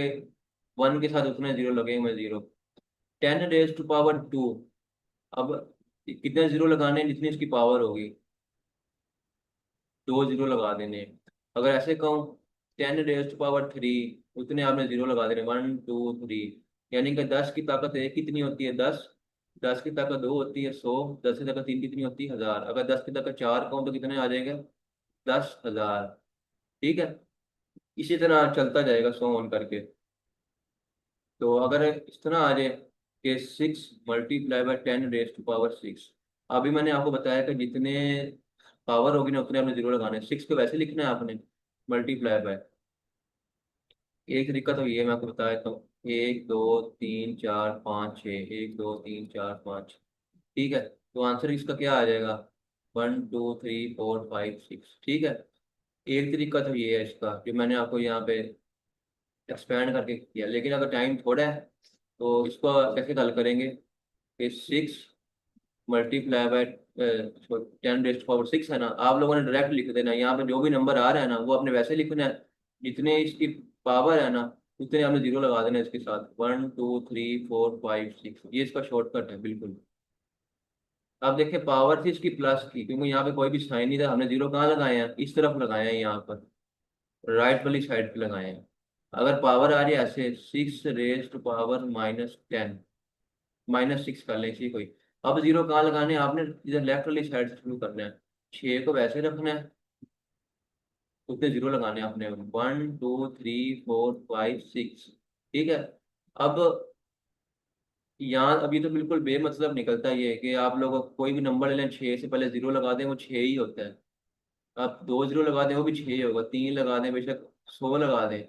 1 के साथ उतने जीरो लगेंगे, 0। 10⁻², अब कितने जीरो लगाने हैं? जितनी इसकी पावर होगी, 2 जीरो लगा देने हैं। अगर ऐसे कहूँ 10⁻3, उतने आपने जीरो लगा देने, 1 2 3। यानी कि 10 की ताकत एक कितनी होती है? 10। 10 की ताकत 2 होती है 100। 10 की ताकत 3 कितनी होती है? 1000। अगर 10 की ताकत 4 कहूँ तो कितने आ जाएंगे? 10,000। ठीक है। इसी तरह चलता जाएगा 100 ऑन करके। तो अगर इस तरह आ जाए कि 6 × 10⁻⁶, अभी मैंने आपको बताया कि जितने पावर होगी ना, उतने आपने जीरो लगाने हैं। 6 को वैसे लिखना है आपने, मल्टीप्लाई बाय। एक तरीका तो ये मैं आपको बता देता हूँ, 1 2 3 4 5 6, 1 2 3 4 5। ठीक है। तो आंसर इसका क्या आ जाएगा? 1 2 3 4 5 6। ठीक है। एक तरीका तो ये है इसका, जो मैंने आपको यहाँ पे एक्सपेंड करके किया। लेकिन अगर टाइम थोड़ा है तो इसको कैसे हल करेंगे कि 6 × 10⁻⁶ है ना, आप लोगों ने डायरेक्ट लिख देना। यहाँ पे जो भी नंबर आ रहा है ना, वो आपने वैसे लिखना है। जितने इसकी पावर है ना, उतने आपने जीरो लगा देना इसके साथ। 1 2 3 4 5 6, ये इसका शॉर्टकट है बिल्कुल। अब देखिए पावर थी इसकी प्लस की, क्योंकि यहाँ पे कोई भी साइन नहीं था, हमने जीरो कहाँ लगाए हैं, इस तरफ लगाए हैं, यहाँ पर राइट वाली साइड पे लगाए हैं। अगर पावर आ रही है ऐसे 6 raised to power -10, -6 कर लें इसी कोई। अब जीरो कहाँ लगाने हैं आपने, इधर लेफ्ट वाली साइड से शुरू करना है। 6 को वैसे रखना है, उसके जीरो लगाने हैं आपने, 1 2 3 4 5 6। ठीक है। अब यहाँ अभी तो बिल्कुल बेमतलब निकलता है ये कि आप लोग कोई भी नंबर ले लें, 6 से पहले जीरो लगा दें वो 6 ही होता है। आप 2 जीरो लगा दें वो भी 6 ही होगा, 3 लगा दें, बेशक 100 लगा दें,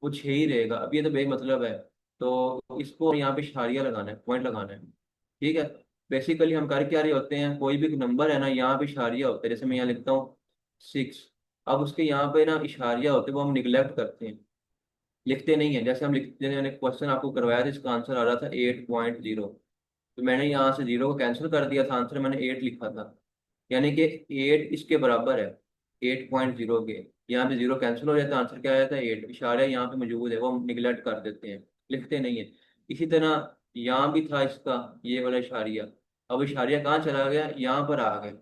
वो 6 ही रहेगा। अब ये तो बेमतलब है, तो इसको यहाँ पे इशारिया लगाना है, पॉइंट लगाना है। ठीक है। बेसिकली हम कर क्या रहे होते हैं, कोई भी नंबर है ना, यहाँ पे इशारिया होता है, जैसे मैं यहाँ लिखता हूँ 6। अब उसके यहाँ पे ना इशारिया होते हैं, वो हम निगलेक्ट करते हैं, लिखते नहीं है। जैसे हम लिखते हैं, मैंने क्वेश्चन आपको करवाया था, इसका आंसर आ रहा था 8.0, तो मैंने यहाँ से जीरो को कैंसिल कर दिया था, आंसर मैंने 8 लिखा था, यानी कि 8 इसके बराबर है, 8.0 के। यहाँ पे जीरो कैंसिल हो जाता है, आंसर क्या आ जाता है 8। इशारा यहाँ पे मौजूद है, वो हम निगलेक्ट कर देते हैं, लिखते नहीं है। इसी तरह यहाँ भी था इसका ये वाला इशारिया। अब इशारिया कहाँ चला गया, यहाँ पर आ गए।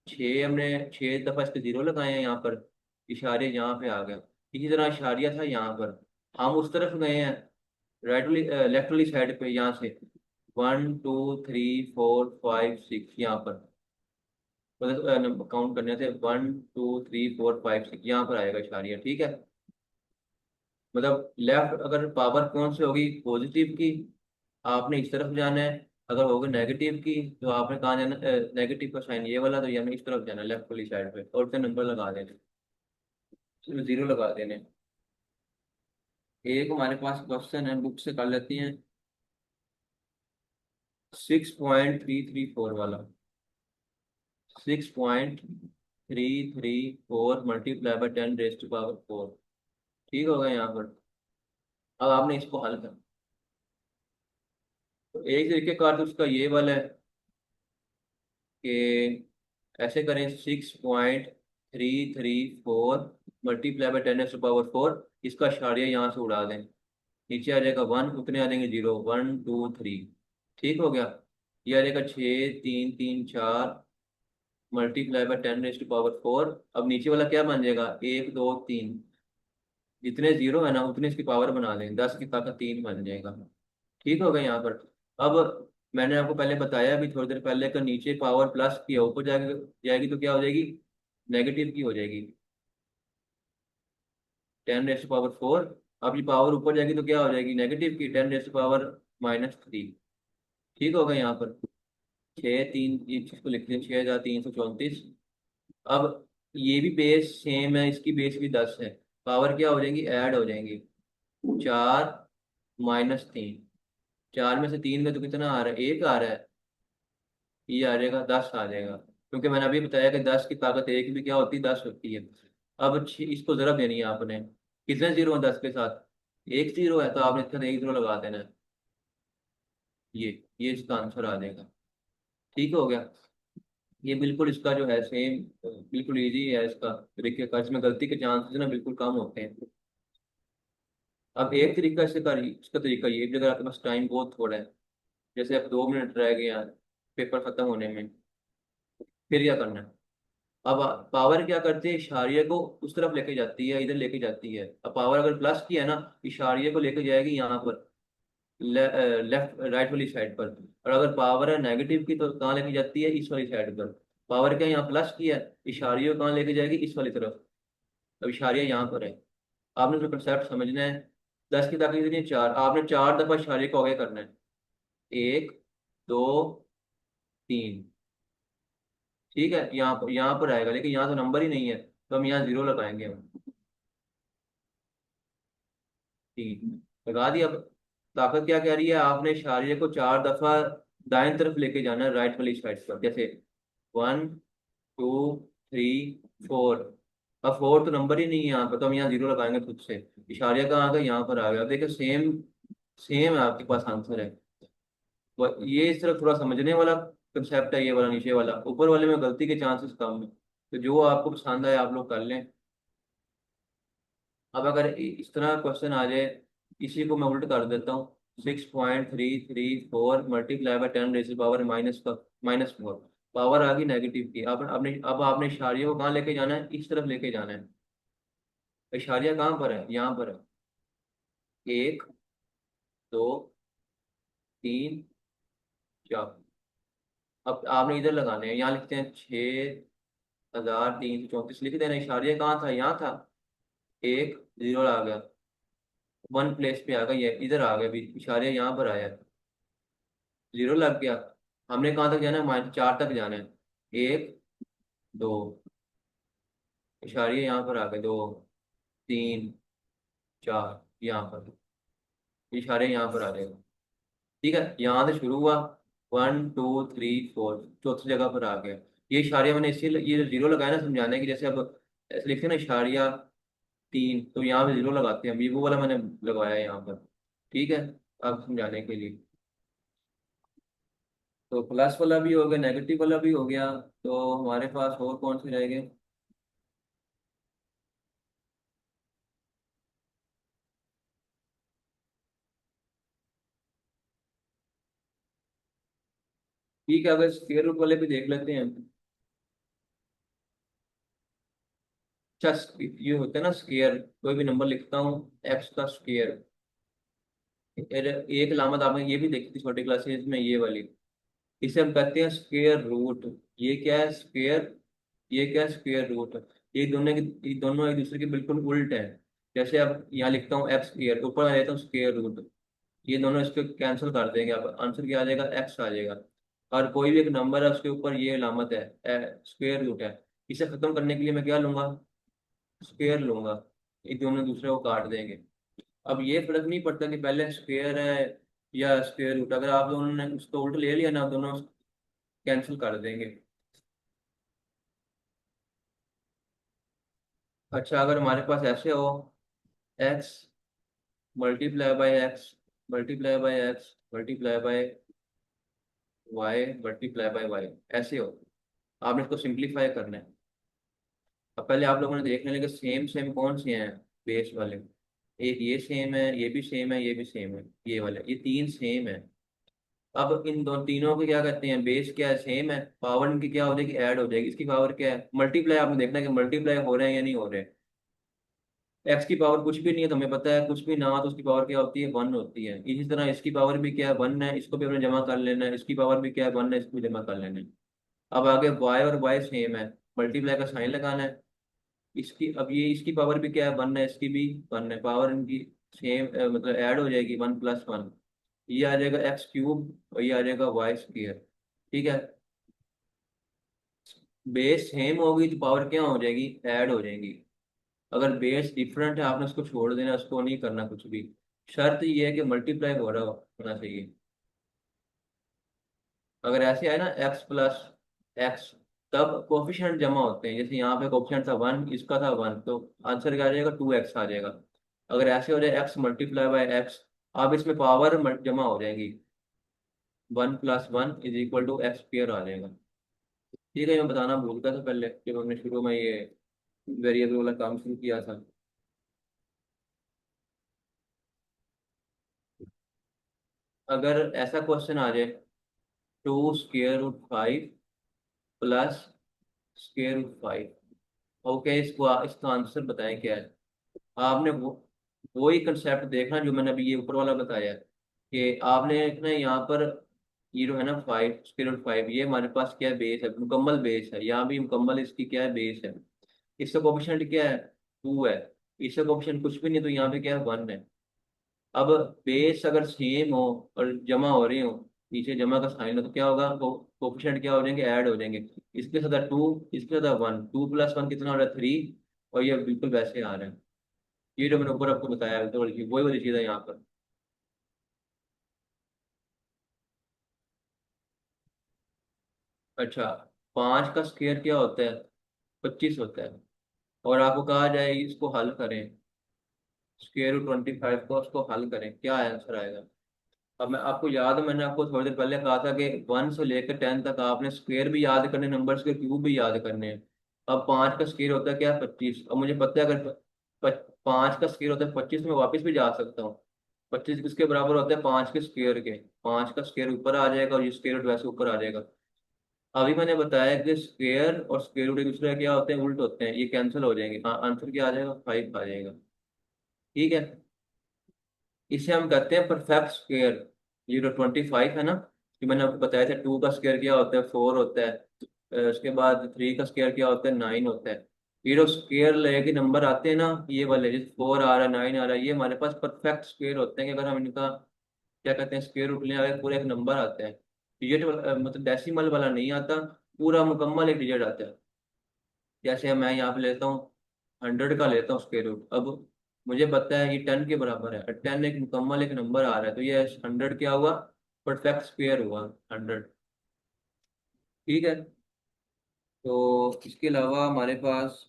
6 हमने 6 दफा इसके जीरो लगाए हैं यहाँ पर, इशारे यहाँ पे आ गया। इसी तरह इशारिया था यहाँ पर, हम उस तरफ गए हैं, राइट वाली लेफ्ट वाली साइड पे, यहाँ से 1 2 3 4 5 6 यहाँ पर, मतलब काउंट करने से 1 2 3 4 5 6 यहाँ पर आएगा इशारिया। ठीक है। मतलब लेफ्ट अगर पावर कौन से होगी पॉजिटिव की, आपने इस तरफ जाना है। अगर होगा नेगेटिव की तो आपने कहाँ जाना, नेगेटिव का साइन ये वाला, तो ये हमें इस तरफ जाना है, लेफ्ट वाली साइड पे, और फिर नंबर लगा देने, जीरो लगा देने। एक हमारे पास क्वेश्चन है, बुक से कर लेती हैं, 6.334 वाला। 6.334 × 10⁻⁴ ठीक होगा यहाँ पर। अब आपने इसको हल करना, तो एक तरीके का तो उसका ये वाला है कि ऐसे करें, 6.334 × 10⁻⁴, इसका इशारिया यहाँ से उड़ा दें, नीचे आ जाएगा 1, उतने आ जाएंगे जीरो, 1 2 3। ठीक हो गया। ये आ जाएगा 6 3 3 4 × 10⁻⁴। अब नीचे वाला क्या बन जाएगा, 1 2 3, जितने जीरो है ना उतने इसकी पावर बना दें, 10 की ताकत 3 बन जाएगा। ठीक हो गया यहाँ पर। अब मैंने आपको पहले बताया अभी थोड़ी देर पहले कि नीचे पावर प्लस की है, ऊपर जाएगी जाएगी तो क्या हो जाएगी, नेगेटिव की हो जाएगी, 10⁻⁴। अब ये पावर ऊपर जाएगी तो क्या हो जाएगी, नेगेटिव की, 10⁻⁻3। ठीक होगा यहाँ पर। 6 3, इस चीज को लिखते हैं, 6 4 3 34। अब ये भी बेस सेम है, इसकी बेस भी 10 है, पावर क्या हो जाएंगी, ऐड हो जाएंगी। 4 - 3, 4 में से 3 में तो कितना आ रहा है, 1 आ रहा है, ये आ जाएगा 10 आ जाएगा, क्योंकि मैंने अभी बताया कि 10 की ताकत एक भी क्या होती है, 10 होती है। अब इसको जरा देनी है आपने, कितने जीरो है 10 के साथ, एक जीरो है, तो आपने इसका एक जीरो लगा देना है, ये इसका आंसर आ जाएगा। ठीक हो गया। ये बिल्कुल इसका जो है सेम, बिल्कुल इजी है इसका तरीके का, इसमें गलती के चांसेस ना बिल्कुल कम होते हैं। अब एक तरीका इसका तरीका ये भी, अगर आपके पास टाइम बहुत थोड़ा है, जैसे अब 2 मिनट रह गए हैं पेपर खत्म होने में, फिर क्या करना है। अब पावर क्या करती है, इशारिये को उस तरफ लेके जाती है, इधर लेके जाती है। अब पावर अगर प्लस की है ना, इशारिये को लेके जाएगी यहाँ पर, लेफ्ट राइट वाली साइड पर। और अगर पावर है नेगेटिव की तो कहाँ लेके जाती है, इस वाली साइड पर। पावर क्या यहाँ प्लस की है, इशारिये को कहाँ लेके जाएगी, इस वाली तरफ। अब इशारिया यहाँ पर है, आपने जो कंसेप्ट समझना है। 10 की ताकत कितनी है, 4, आपने 4 दफा इशारे को आगे करना है, 1 2 3। ठीक है, यहाँ पर आएगा, लेकिन यहाँ तो नंबर ही नहीं है, तो हम यहाँ जीरो लगाएंगे हम, 3 लगा दिया। अब ताकत क्या कह रही है, आपने इशारे को 4 दफा दाएं तरफ लेके जाना है, राइट वाली साइड पर, जैसे 1 2 3 4। अब 4 तो नंबर ही नहीं है यहाँ पर, तो हम यहाँ जीरो लगाएंगे खुद से। इशारिया कहाँ आ गया, यहाँ पर आ गया। अब देखिए सेम सेम है, आपके पास आंसर है। ये इस तरह थोड़ा समझने वाला कंसेप्ट है, ये वाला नीचे वाला, ऊपर वाले में गलती के चांसेस कम है। तो जो आपको पसंद आए आप लोग कर लें। अब अगर इस तरह क्वेश्चन आ जाए, इसी को मैं उल्ट कर देता हूँ, 6.334 multiply by 10 raise power -4। Power आ गई नेगेटिव की। अब आपने इशारे को कहाँ लेके जाना है, इस तरफ लेके जाना है। इशारिया कहाँ पर है, यहाँ पर है। 1, 2, 3, 4। अब आपने इधर लगाने हैं, यहाँ लिखते हैं 6,334 लिख देना। इशारिया कहाँ था, यहाँ था। एक जीरो आ गया, वन प्लेस पे आ गया, ये इधर आ गया भी, इशारिया यहाँ पर आया, जीरो लग गया। हमने कहाँ तक जाना है, -4 तक जाना है। 1, 2, इशारिया यहाँ पर आ गए, 2, 3, 4, यहाँ पर इशारे यहाँ पर आ जाएगा। ठीक है, यहाँ से शुरू हुआ, 1, 2, 3, 4, चौथी जगह पर आ गया। ये इशारिया मैंने इसीलिए ये जो जीरो लगाया ना समझाने की, जैसे अब ऐसे लिखते हैं ना इशारिया 3, तो यहाँ पे जीरो लगाते हैं, अभी वो वाला मैंने लगवाया है यहाँ पर। ठीक है, अब समझाने के लिए, तो प्लस वाला भी हो गया, नेगेटिव वाला भी हो गया, तो हमारे पास और कौन से रहेंगे। ठीक है, अगर स्क्वायर रूट वाले भी देख लेते हैं। अच्छा, ये होता है ना स्क्वायर, कोई भी नंबर लिखता हूँ, एक्स का स्क्वायर। एक अलामत आपने ये भी देखी थी छोटी क्लासेज में, ये वाली, इसे हम कहते हैं स्क्वायर रूट। ये क्या है, स्क्वायर। ये क्या है, स्क्वायर रूट। ये दोनों एक दूसरे के बिल्कुल उल्ट है। जैसे अब यहाँ लिखता हूँ एक्स स्क्वायर, ऊपर आ लेता हूँ स्क्वायर रूट। ये दोनों इसको कैंसिल कर देंगे, अब आंसर क्या आ जाएगा, एक्स आ जाएगा। और कोई भी एक नंबर है उसके ऊपर ये अलामत है, स्क्वायर रूट है। इसे खत्म करने के लिए मैं क्या लूंगा, स्क्वायर लूंगा। ये दोनों दूसरे को काट देंगे। अब ये फर्क नहीं पड़ता कि पहले स्क्वायर है या स्क्वायर रूट, अगर आप दोनों ने उसको उल्ट ले लिया ना, दोनों कैंसिल कर देंगे। अच्छा, अगर हमारे पास ऐसे हो, x multiply by x multiply by x multiply by y multiply by y, ऐसे हो, आपने इसको सिंप्लीफाई करना है। अब पहले आप लोगों ने देख लेंगे कि सेम सेम कौन से हैं बेस वाले। एक ये सेम है, ये भी सेम है, ये भी सेम है, ये वाले, ये तीन सेम है। अब इन दो तीनों को क्या कहते हैं, बेस क्या है, सेम है, पावर इनकी क्या हो जाएगी, ऐड हो जाएगी। इसकी पावर क्या है, मल्टीप्लाई। आपने देखना है कि मल्टीप्लाई हो रहे हैं या नहीं हो रहे। एक्स की पावर कुछ भी नहीं है, तो हमें पता है कुछ भी ना हो तो उसकी पावर क्या होती है, 1 होती है। इसी तरह इसकी पावर भी क्या है, 1 है, इसको भी हमने जमा कर लेना है। इसकी पावर भी क्या है, 1 है, इसको भी जमा कर लेना है। अब आगे y और y सेम है, मल्टीप्लाई का साइन लगाना है। इसकी अब ये इसकी पावर भी क्या है, 1 है, इसकी भी 1 है, पावर इनकी सेम, मतलब ऐड हो जाएगी, 1 + 1। ये आ जाएगा x³ और ये आ जाएगा y²। ठीक है, बेस सेम होगी तो पावर क्या हो जाएगी, ऐड हो जाएंगी। अगर बेस डिफरेंट है, आपने उसको छोड़ देना, उसको नहीं करना कुछ भी। शर्त ये है कि मल्टीप्लाई हो रहा होना चाहिए। अगर ऐसे आए ना x + x, तब कोफिशिएंट जमा होते हैं। जैसे यहाँ पे कोफिशिएंट था 1, इसका था 1, तो आंसर क्या आ जाएगा, 2x आ जाएगा। अगर ऐसे हो जाए x मल्टीप्लाई बाय एक्स, अब इसमें पावर जमा हो जाएंगी, 1 + 1 = x² आ जाएगा। ठीक है, मैं बताना भूल गया था पहले जब हमने शुरू में ये वेरिएबल वाला काम शुरू किया था। अगर ऐसा क्वेश्चन आ जाए, 2√5 प्लस √5, ओके, इसका आंसर बताएं क्या है। आपने वही कंसेप्ट देखना जो मैंने अभी ये ऊपर वाला बताया है, कि आपने ना यहाँ पर ये जो है ना 5 √5, ये हमारे पास क्या है, बेस है, मुकम्मल बेस है। यहाँ भी मुकम्मल इसकी क्या है, बेस है। इसका कोफिशिएंट क्या है, 2 है। इसका कोफिशिएंट कुछ भी नहीं, तो यहाँ पे क्या है, 1 है। अब बेस अगर सेम हो और जमा हो रही हो, पीछे जमा का साइन हो, तो क्या होगा, कोफिशिएंट क्या हो जाएंगे, ऐड हो जाएंगे। इसके साथ 2, इसके साथ 1, 2 + 1 कितना हो रहा है, 3। और ये बिल्कुल वैसे आ रहा है। ये जो मैंने ऊपर आपको बताया है, तो वही वाली चीज़ है यहाँ पर। अच्छा, 5 का स्क्वायर क्या होता है, 25 होता है। और आपको कहा जाए इसको हल करें, √25 को उसको हल करें, क्या आंसर आएगा। अब मैं आपको याद है, मैंने आपको थोड़ी देर पहले कहा था कि 1 से लेकर 10 तक आपने स्क्वायर भी याद करने, नंबर्स के क्यूब भी याद करने हैं। अब 5 का स्क्वायर होता है क्या, 25। अब मुझे पता है अगर 5 का स्क्वायर होता है 25, तो मैं वापस भी जा सकता हूँ। 25 किसके बराबर होता है? 5 के स्क्वायर के। 5 का स्क्वायर ऊपर आ जाएगा और ये स्क्वायर रूट वैसे ऊपर आ जाएगा। अभी मैंने बताया कि स्क्वायर और स्क्वायर रूट एक दूसरे का क्या होते हैं? उल्ट होते हैं, ये कैंसिल हो जाएंगे। हाँ, आंसर क्या आ जाएगा? 5 आ जाएगा। ठीक है, इसे हम कहते हैं परफेक्ट स्क्वायर। ये जो 25 है ना, कि मैंने आपको बताया था, 2 का स्क्वायर क्या होता है? 4 होता है। उसके बाद 3 का स्क्वायर क्या होता है? 9 होता है। ये जो स्क्वायर लेके नंबर आते हैं ना, ये वाले, जैसे 4 आ रहा है, 9 आ रहा है, ये हमारे पास परफेक्ट स्क्वायर होते हैं कि अगर हम इनका क्या कहते हैं, स्क्वायर रूट लें, अगर पूरा एक नंबर आता है, डिजिट मतलब डेसिमल वाला नहीं आता, पूरा मुकम्मल एक डिजिट आता है। जैसे मैं यहाँ पे लेता हूँ 100 का लेता हूँ स्क्वायर रूट। अब मुझे पता है ये 10 के बराबर है, 10 एक मुकम्मल एक नंबर आ रहा है, तो ये 100 क्या हुआ? परफेक्ट स्क्वायर हुआ 100। ठीक है, तो इसके अलावा हमारे पास,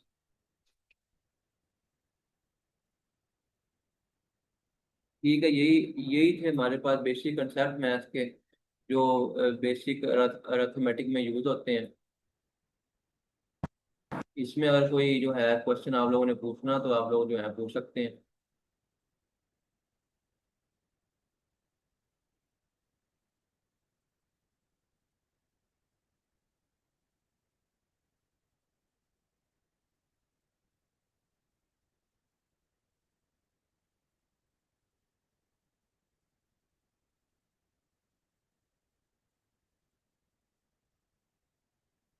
ठीक है, यही यही थे हमारे पास बेसिक कंसेप्ट मैथ्स के, जो बेसिक अर्थमेटिक में यूज होते हैं। इसमें अगर कोई जो है क्वेश्चन आप लोगों ने पूछना, तो आप लोग जो है पूछ सकते हैं।